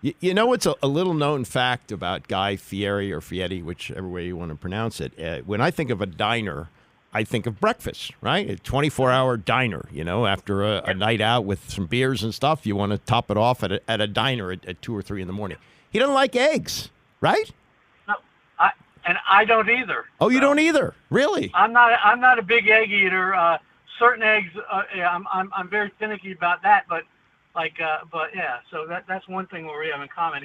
You know what's a little known fact about Guy Fieri or Fieri, whichever way you want to pronounce it. When I think of a diner, I think of breakfast, right? A 24-hour diner. After a night out with some beers and stuff, you want to top it off at a diner at 2 or 3 in the morning. He doesn't like eggs, right? And I don't either. Oh, you don't either? Really? I'm not a big egg eater. Certain eggs, I'm very finicky about that. But yeah. So that's one thing where we have in common.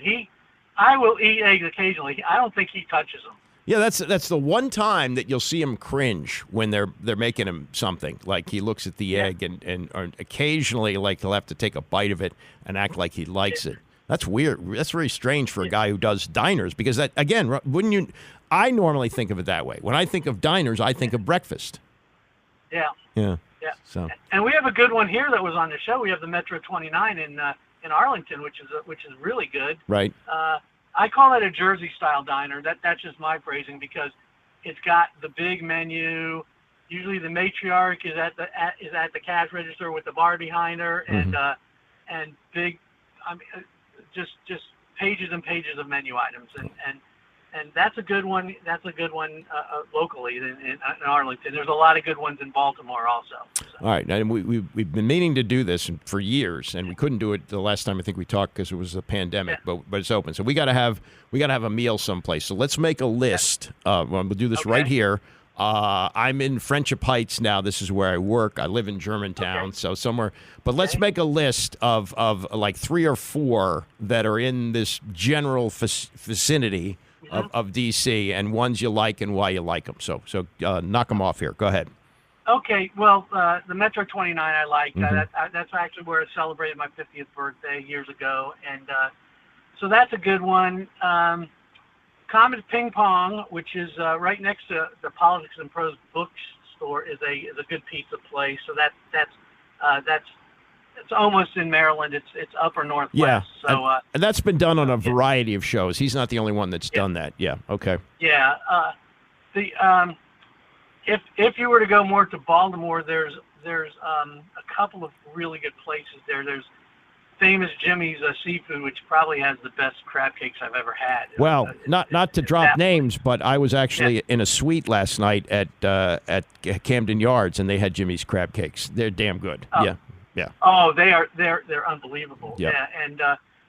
I will eat eggs occasionally. I don't think he touches them. Yeah, that's the one time that you'll see him cringe when they're making him something. Like he looks at the egg and occasionally like he'll have to take a bite of it and act like he likes it. That's weird. That's very strange for a guy who does diners because that again, wouldn't you? I normally think of it that way. When I think of diners, I think of breakfast. Yeah. Yeah. Yeah. So. And we have a good one here that was on the show. We have the Metro 29 in Arlington, which is really good. Right. I call it a Jersey style diner. That's just my phrasing because it's got the big menu. Usually the matriarch is at the cash register with the bar behind her, and big, just pages and pages of menu items, and that's a good one. That's a good one locally in Arlington. There's a lot of good ones in Baltimore also. So. All right, and we've been meaning to do this for years, and we couldn't do it the last time I think we talked because it was a pandemic. Yeah. But it's open, so we got to have a meal someplace. So let's make a list. We'll do this right here. I'm in Friendship Heights now. This is where I work. I live in Germantown, so somewhere. But let's make a list of like 3 or 4 that are in this general vicinity of DC, and ones you like and why you like them. So knock them off here. Go ahead. Okay. Well, the Metro 29 I like. That's actually where I celebrated my 50th birthday years ago, and so that's a good one. Comet Ping Pong, which is right next to the Politics and Prose bookstore, is a good pizza place. So that's it's almost in Maryland. It's upper northwest. Yeah. So and that's been done on a variety of shows. He's not the only one that's done that. Yeah. Okay. Yeah. If you were to go more to Baltimore, there's a couple of really good places there. There's Famous Jimmy's Seafood, which probably has the best crab cakes I've ever had. Well, not to drop names, but I was actually in a suite last night at Camden Yards, and they had Jimmy's crab cakes. They're damn good. Yeah. Oh, they're unbelievable. Yep. Yeah,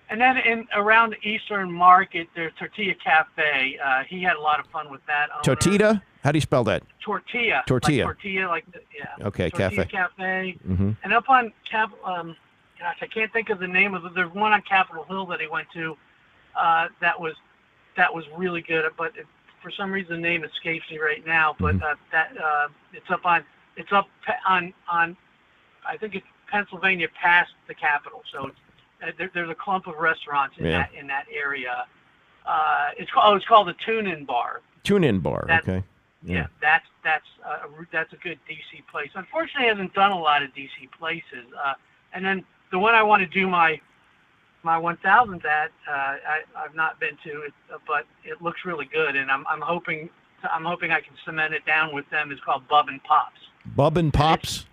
and then around the Eastern Market, there's Tortilla Cafe. He had a lot of fun with that. Tortilla? How do you spell that? Tortilla. Tortilla. Like tortilla, yeah. Okay, Tortilla Cafe. And up on gosh, I can't think of the name of it. There's one on Capitol Hill that he went to that was really good, but for some reason the name escapes me right now. But it's up on I think it's Pennsylvania past the Capitol. So there's a clump of restaurants in that area. It's called the Tune-In Bar. Tune-In Bar. Okay. Yeah, that's a good DC place. Unfortunately, it hasn't done a lot of DC places. And then the one I want to do my 1000th at, I've not been to it, but it looks really good, and I'm hoping I can cement it down with them. It's called Bub and Pops. Bub and Pops.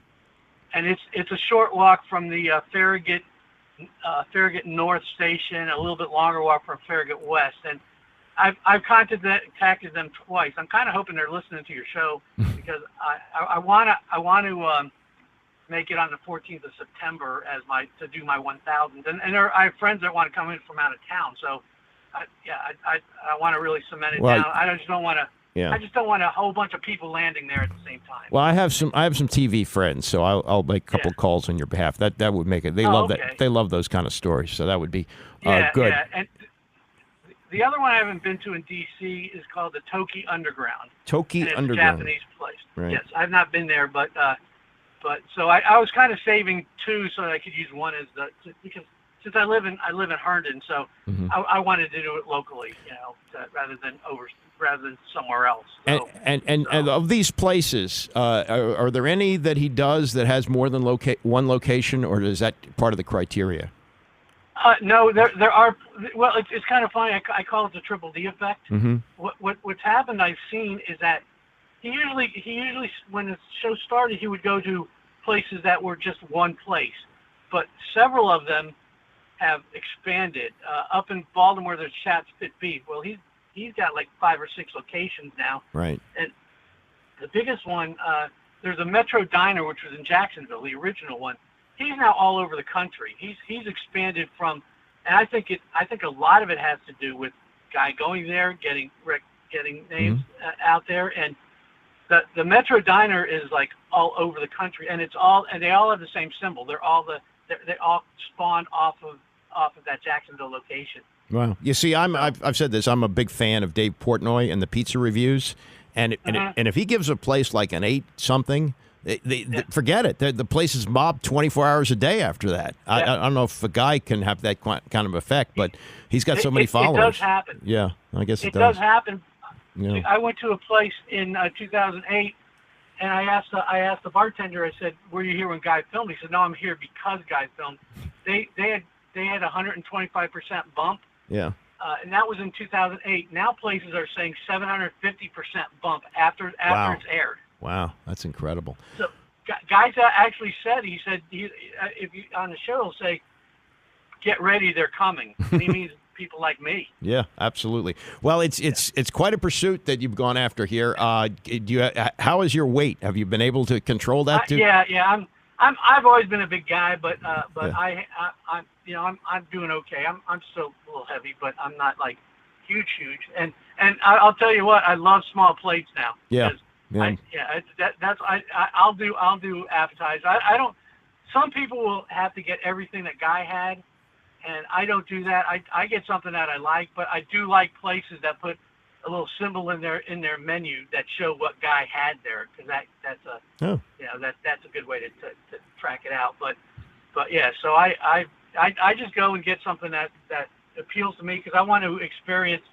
and it's a short walk from the Farragut North Station, a little bit longer walk from Farragut West, and I've contacted them twice. I'm kind of hoping they're listening to your show because I want to make it on the 14th of September to do my 1,000th, and I have friends that want to come in from out of town, so I want to really cement it down. I just don't want to. Yeah. I just don't want a whole bunch of people landing there at the same time. Well, I have some TV friends, so I'll make a couple calls on your behalf. That would make it. They love that. They love those kind of stories, so that would be good. Yeah, and the other one I haven't been to in D.C. is called the Toki Underground. Toki Underground. It's a Japanese place. Right. Yes, I've not been there, but so I was kind of saving two so that I could use one because since I live in Herndon, so I wanted to do it locally, rather than somewhere else. So, and of these places, are there any that he does that has more than one location, or is that part of the criteria? No, there are. Well, it's kind of funny. I call it the Triple D effect. Mm-hmm. What's happened I've seen is that he usually when the show started he would go to places that were just one place, but several of them have expanded. Up in Baltimore, there's Chat's Pit Beef. Well, he's got like 5 or 6 locations now. Right. And the biggest one, there's a Metro Diner, which was in Jacksonville, the original one. He's now all over the country. He's expanded from, and I think a lot of it has to do with guy going there, getting names out there, and the Metro Diner is like all over the country, and they all have the same symbol. They all spawned off of that Jacksonville location. Wow. You see, I've said this. I'm a big fan of Dave Portnoy and the pizza reviews, and if he gives a place like an 8-something, they forget it. The place is mobbed 24 hours a day after that. Yeah. I don't know if a guy can have that kind of effect, but he's got so many followers. It does happen. Yeah, I guess it does happen. Yeah. I went to a place in 2008, and I asked the bartender. I said, "Were you here when Guy filmed?" He said, "No, I'm here because Guy filmed." They had 125% bump. Yeah. And that was in 2008. Now places are saying 750% bump after it's aired. Wow, that's incredible. So, guys actually said, if you on the show, he'll say, "Get ready, they're coming." And he means people like me. Yeah, absolutely. Well, it's quite a pursuit that you've gone after here. How is your weight? Have you been able to control that too? Yeah. I've always been a big guy, but I'm doing okay. I'm still a little heavy, but I'm not like huge. And I'll tell you what, I love small plates now. Yeah. I'll do appetizers. I don't. Some people will have to get everything that Guy had, and I don't do that. I get something that I like, but I do like places that put a little symbol in their menu that show what Guy had there, because that's a good way to track it out. But yeah, so I just go and get something that appeals to me because I want to experience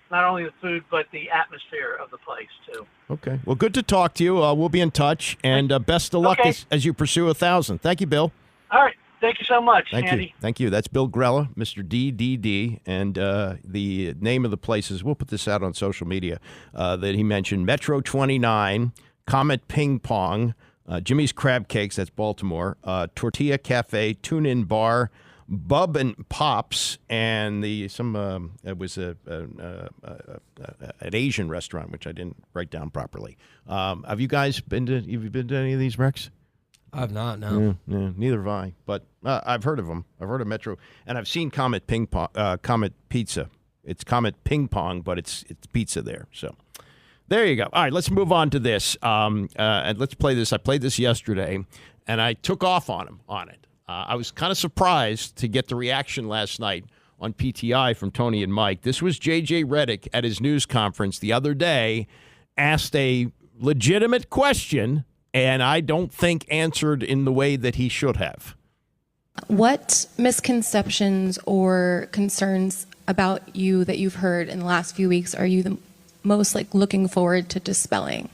not only the food but the atmosphere of the place too. Okay. Well, good to talk to you. We'll be in touch, and best of luck as you pursue 1,000. Thank you, Bill. All right. Thank you so much, Andy. Thank you. That's Bill Grella, Mr. DDD, and the name of the places, we'll put this out on social media, that he mentioned: Metro 29, Comet Ping Pong, Jimmy's Crab Cakes, that's Baltimore, Tortilla Cafe, Tune-In Bar, Bub and Pops, and it was an Asian restaurant, which I didn't write down properly. Have you guys been to any of these, Rex? I've not, no. Yeah, neither have I, but I've heard of them. I've heard of Metro, and I've seen Comet Pizza. It's Comet Ping Pong, but it's pizza there. So there you go. All right, let's move on to this, and let's play this. I played this yesterday, and I took off on it. I was kind of surprised to get the reaction last night on PTI from Tony and Mike. This was JJ Reddick at his news conference the other day, asked a legitimate question, and I don't think answered in the way that he should have. What misconceptions or concerns about you that you've heard in the last few weeks are you the most looking forward to dispelling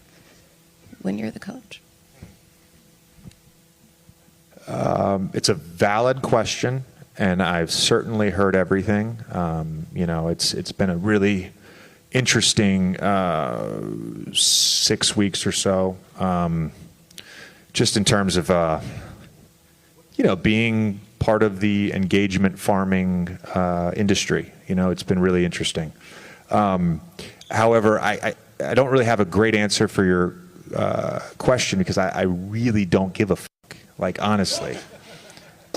when you're the coach? It's a valid question, and I've certainly heard everything. It's been a really interesting 6 weeks or so. Just in terms of being part of the engagement farming industry. It's been really interesting. However, I don't really have a great answer for your question because I really don't give a fuck. Like, honestly,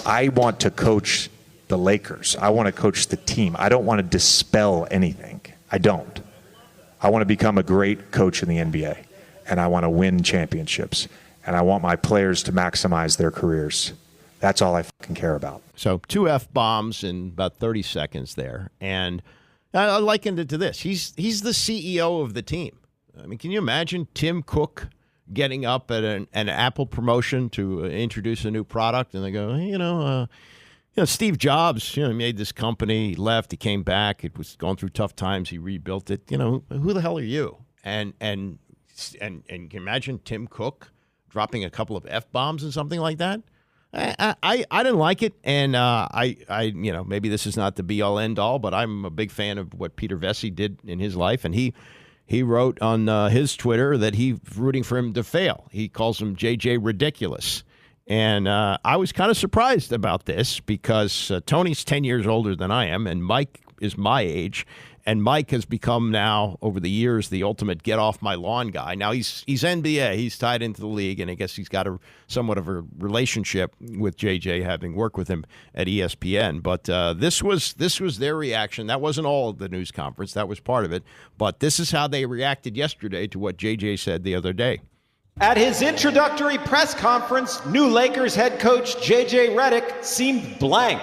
I want to coach the Lakers. I want to coach the team. I don't want to dispel anything. I don't. I want to become a great coach in the NBA, and I want to win championships, and I want my players to maximize their careers. That's all I fucking care about. So 2 F-bombs in about 30 seconds there. And I likened it to this. He's the CEO of the team. I mean, can you imagine Tim Cook getting up at an Apple promotion to introduce a new product, and they go, hey, Steve Jobs, he made this company, he left, he came back, it was going through tough times, he rebuilt it. Who the hell are you? And can you imagine Tim Cook dropping a couple of F-bombs and something like that? I didn't like it, and maybe this is not the be-all, end-all, but I'm a big fan of what Peter Vesey did in his life, and he wrote on his Twitter that he's rooting for him to fail. He calls him JJ Ridiculous. And I was kind of surprised about this because Tony's 10 years older than I am, and Mike is my age. And Mike has become now, over the years, the ultimate get-off-my-lawn guy. Now, he's NBA. He's tied into the league, and I guess he's got somewhat of a relationship with JJ, having worked with him at ESPN. But this was their reaction. That wasn't all of the news conference. That was part of it. But this is how they reacted yesterday to what JJ said the other day. At his introductory press conference, new Lakers head coach JJ Reddick seemed blank.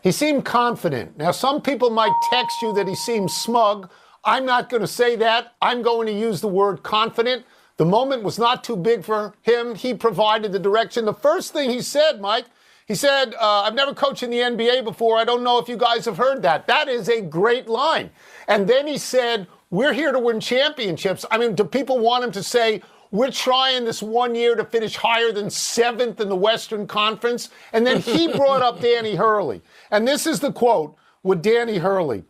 He seemed confident. Now, some people might text you that he seems smug. I'm not going to say that. I'm going to use the word confident. The moment was not too big for him. He provided the direction. The first thing he said, Mike, he said, I've never coached in the NBA before. I don't know if you guys have heard that. That is a great line. And then he said, we're here to win championships. I mean, do people want him to say, we're trying this one year to finish higher than 7th in the Western Conference? And then he brought up Danny Hurley. And this is the quote with Danny Hurley.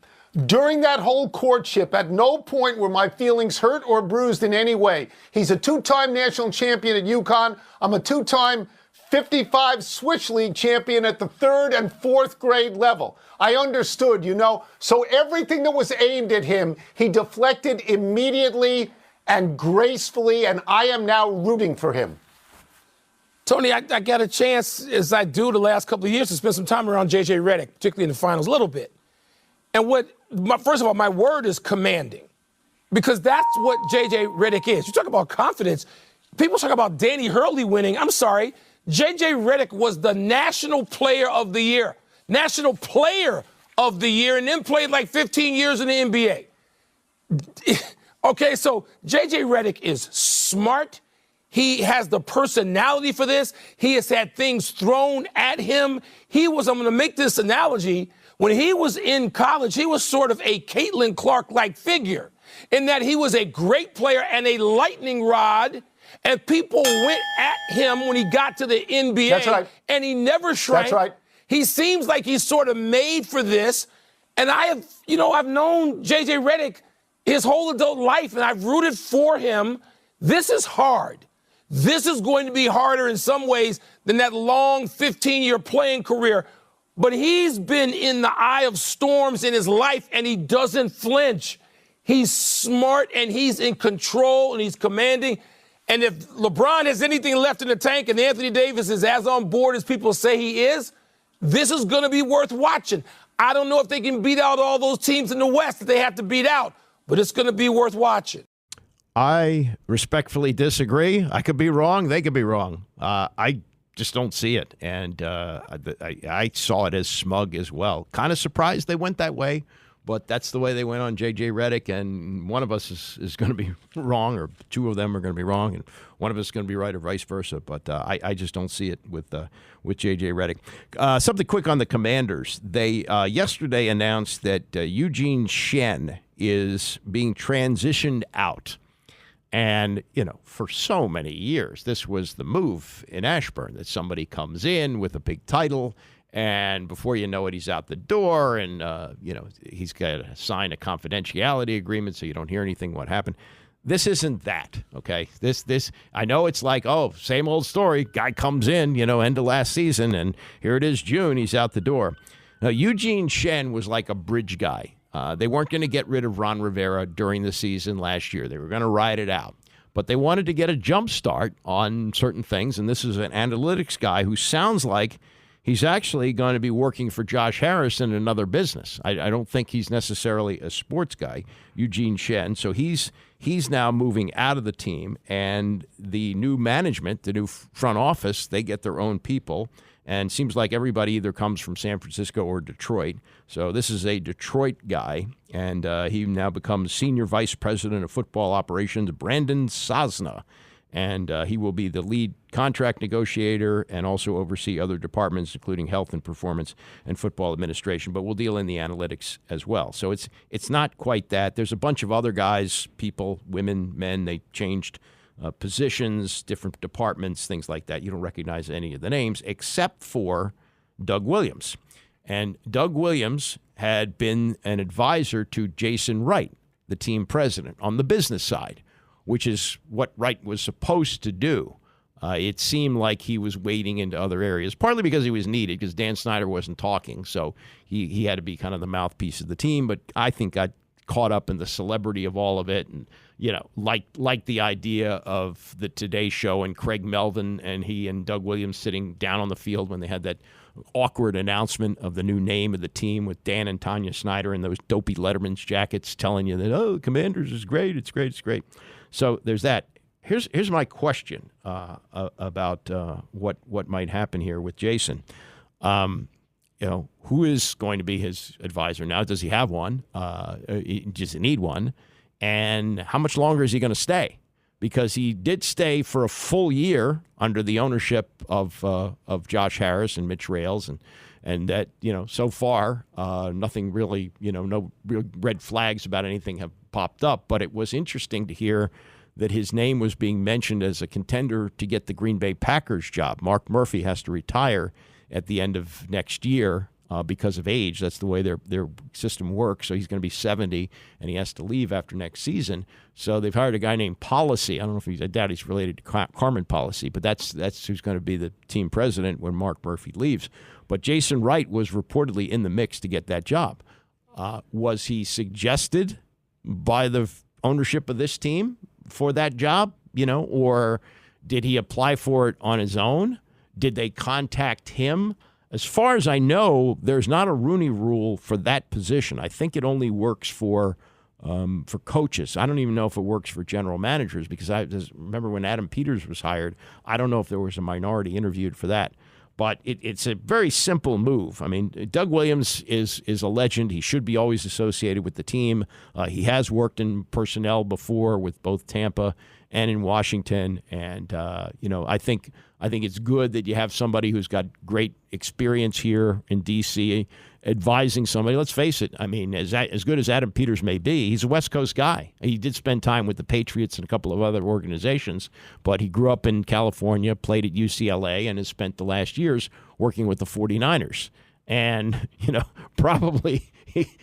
During that whole courtship, at no point were my feelings hurt or bruised in any way. He's a 2-time national champion at UConn. I'm a 2-time 55 Switch League champion at the 3rd and 4th grade level. I understood, So everything that was aimed at him, he deflected immediately and gracefully, and I am now rooting for him. Tony, I got a chance, as I do the last couple of years, to spend some time around JJ Reddick, particularly in the finals, a little bit. And first of all, my word is commanding, because that's what JJ Reddick is. You talk about confidence. People talk about Danny Hurley winning. I'm sorry. JJ Reddick was the National Player of the Year. National Player of the Year, and then played like 15 years in the NBA. Okay, so JJ Reddick is smart. He has the personality for this. He has had things thrown at him. I'm going to make this analogy. When he was in college, he was sort of a Caitlin Clark-like figure in that he was a great player and a lightning rod, and people went at him when he got to the NBA. That's right. And he never shrank. That's right. He seems like he's sort of made for this. And I've known JJ Reddick his whole adult life, and I've rooted for him. This is hard. This is going to be harder in some ways than that long 15-year playing career. But he's been in the eye of storms in his life, and he doesn't flinch. He's smart, and he's in control, and he's commanding. And if LeBron has anything left in the tank and Anthony Davis is as on board as people say he is, this is going to be worth watching. I don't know if they can beat out all those teams in the West that they have to beat out, but it's going to be worth watching. I respectfully disagree. I could be wrong. They could be wrong. I just don't see it. And I saw it as smug as well. Kind of surprised they went that way, but that's the way they went on JJ Reddick. And one of us is going to be wrong, or two of them are going to be wrong, and one of us is going to be right, or vice versa. But I just don't see it with JJ Reddick. Something quick on the Commanders. They yesterday announced that Eugene Shen is being transitioned out. And, for so many years, this was the move in Ashburn, that somebody comes in with a big title, and before you know it, he's out the door, and, he's got to sign a confidentiality agreement so you don't hear anything what happened. this isn't that, okay? This I know it's like, oh, same old story. Guy comes in, end of last season, and here it is June, he's out the door. Now, Eugene Shen was like a bridge guy. They weren't going to get rid of Ron Rivera during the season last year. They were going to ride it out. But they wanted to get a jump start on certain things, and this is an analytics guy who sounds like he's actually going to be working for Josh Harris in another business. I don't think he's necessarily a sports guy, Eugene Shen. So he's now moving out of the team, and the new management, the new front office, they get their own people. And seems like everybody either comes from San Francisco or Detroit. So this is a Detroit guy, and he now becomes Senior Vice President of Football Operations, Brandon Sosna. And he will be the lead contract negotiator and also oversee other departments, including health and performance and football administration. But we'll deal in the analytics as well. So it's not quite that. There's a bunch of other guys, people, women, men, they changed positions, different departments, things like that. You don't recognize any of the names except for Doug Williams. And Doug Williams had been an advisor to Jason Wright, the team president, on the business side, which is what Wright was supposed to do. It seemed like he was wading into other areas, partly because he was needed, because Dan Snyder wasn't talking, so he had to be kind of the mouthpiece of the team, but I think got caught up in the celebrity of all of it, and like the idea of the Today Show and Craig Melvin and he and Doug Williams sitting down on the field when they had that awkward announcement of the new name of the team with Dan and Tanya Snyder in those dopey Letterman's jackets telling you that, oh, Commanders is great, it's great, it's great. So there's that. Here's my question about what might happen here with Jason. Who is going to be his advisor now? Does he have one? Does he need one? And how much longer is he going to stay? Because he did stay for a full year under the ownership of Josh Harris and Mitch Rales, and that so far nothing really no real red flags about anything have popped up. But it was interesting to hear that his name was being mentioned as a contender to get the Green Bay Packers job. Mark Murphy has to retire at the end of next year because of age. That's the way their system works. So he's going to be 70, and he has to leave after next season. So they've hired a guy named Policy. I don't know if I doubt he's related to Carmen Policy, but that's who's going to be the team president when Mark Murphy leaves. But Jason Wright was reportedly in the mix to get that job. Was he suggested by the ownership of this team for that job, or did he apply for it on his own? Did they contact him? As far as I know, there's not a Rooney Rule for that position. I think it only works for coaches. I don't even know if it works for general managers, because I remember when Adam Peters was hired, I don't know if there was a minority interviewed for that. But it's a very simple move. I mean, Doug Williams is a legend. He should be always associated with the team. He has worked in personnel before with both Tampa and in Washington. And, I think it's good that you have somebody who's got great experience here in D.C. advising somebody. Let's face it. I mean, as good as Adam Peters may be, he's a West Coast guy. He did spend time with the Patriots and a couple of other organizations, but he grew up in California, played at UCLA, and has spent the last years working with the 49ers. And, probably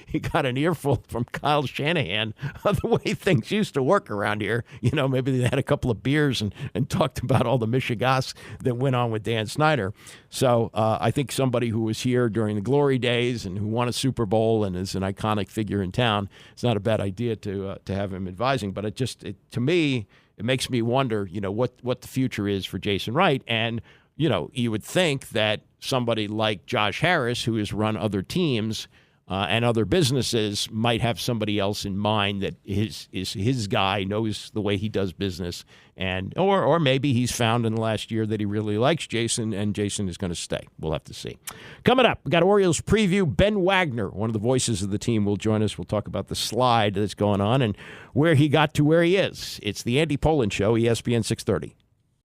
he got an earful from Kyle Shanahan of the way things used to work around here. Maybe they had a couple of beers and talked about all the mishigas that went on with Dan Snyder. So I think somebody who was here during the glory days and who won a Super Bowl and is an iconic figure in town, it's not a bad idea to have him advising. But to me, it makes me wonder, what the future is for Jason Wright. And, you would think that somebody like Josh Harris, who has run other teams and other businesses, might have somebody else in mind that is his guy, knows the way he does business, and or maybe he's found in the last year that he really likes Jason, and Jason is going to stay. We'll have to see. Coming up, we got Orioles preview. Ben Wagner, one of the voices of the team, will join us. We'll talk about the slide that's going on and where he got to where he is. It's the Andy Pollin Show, ESPN 630.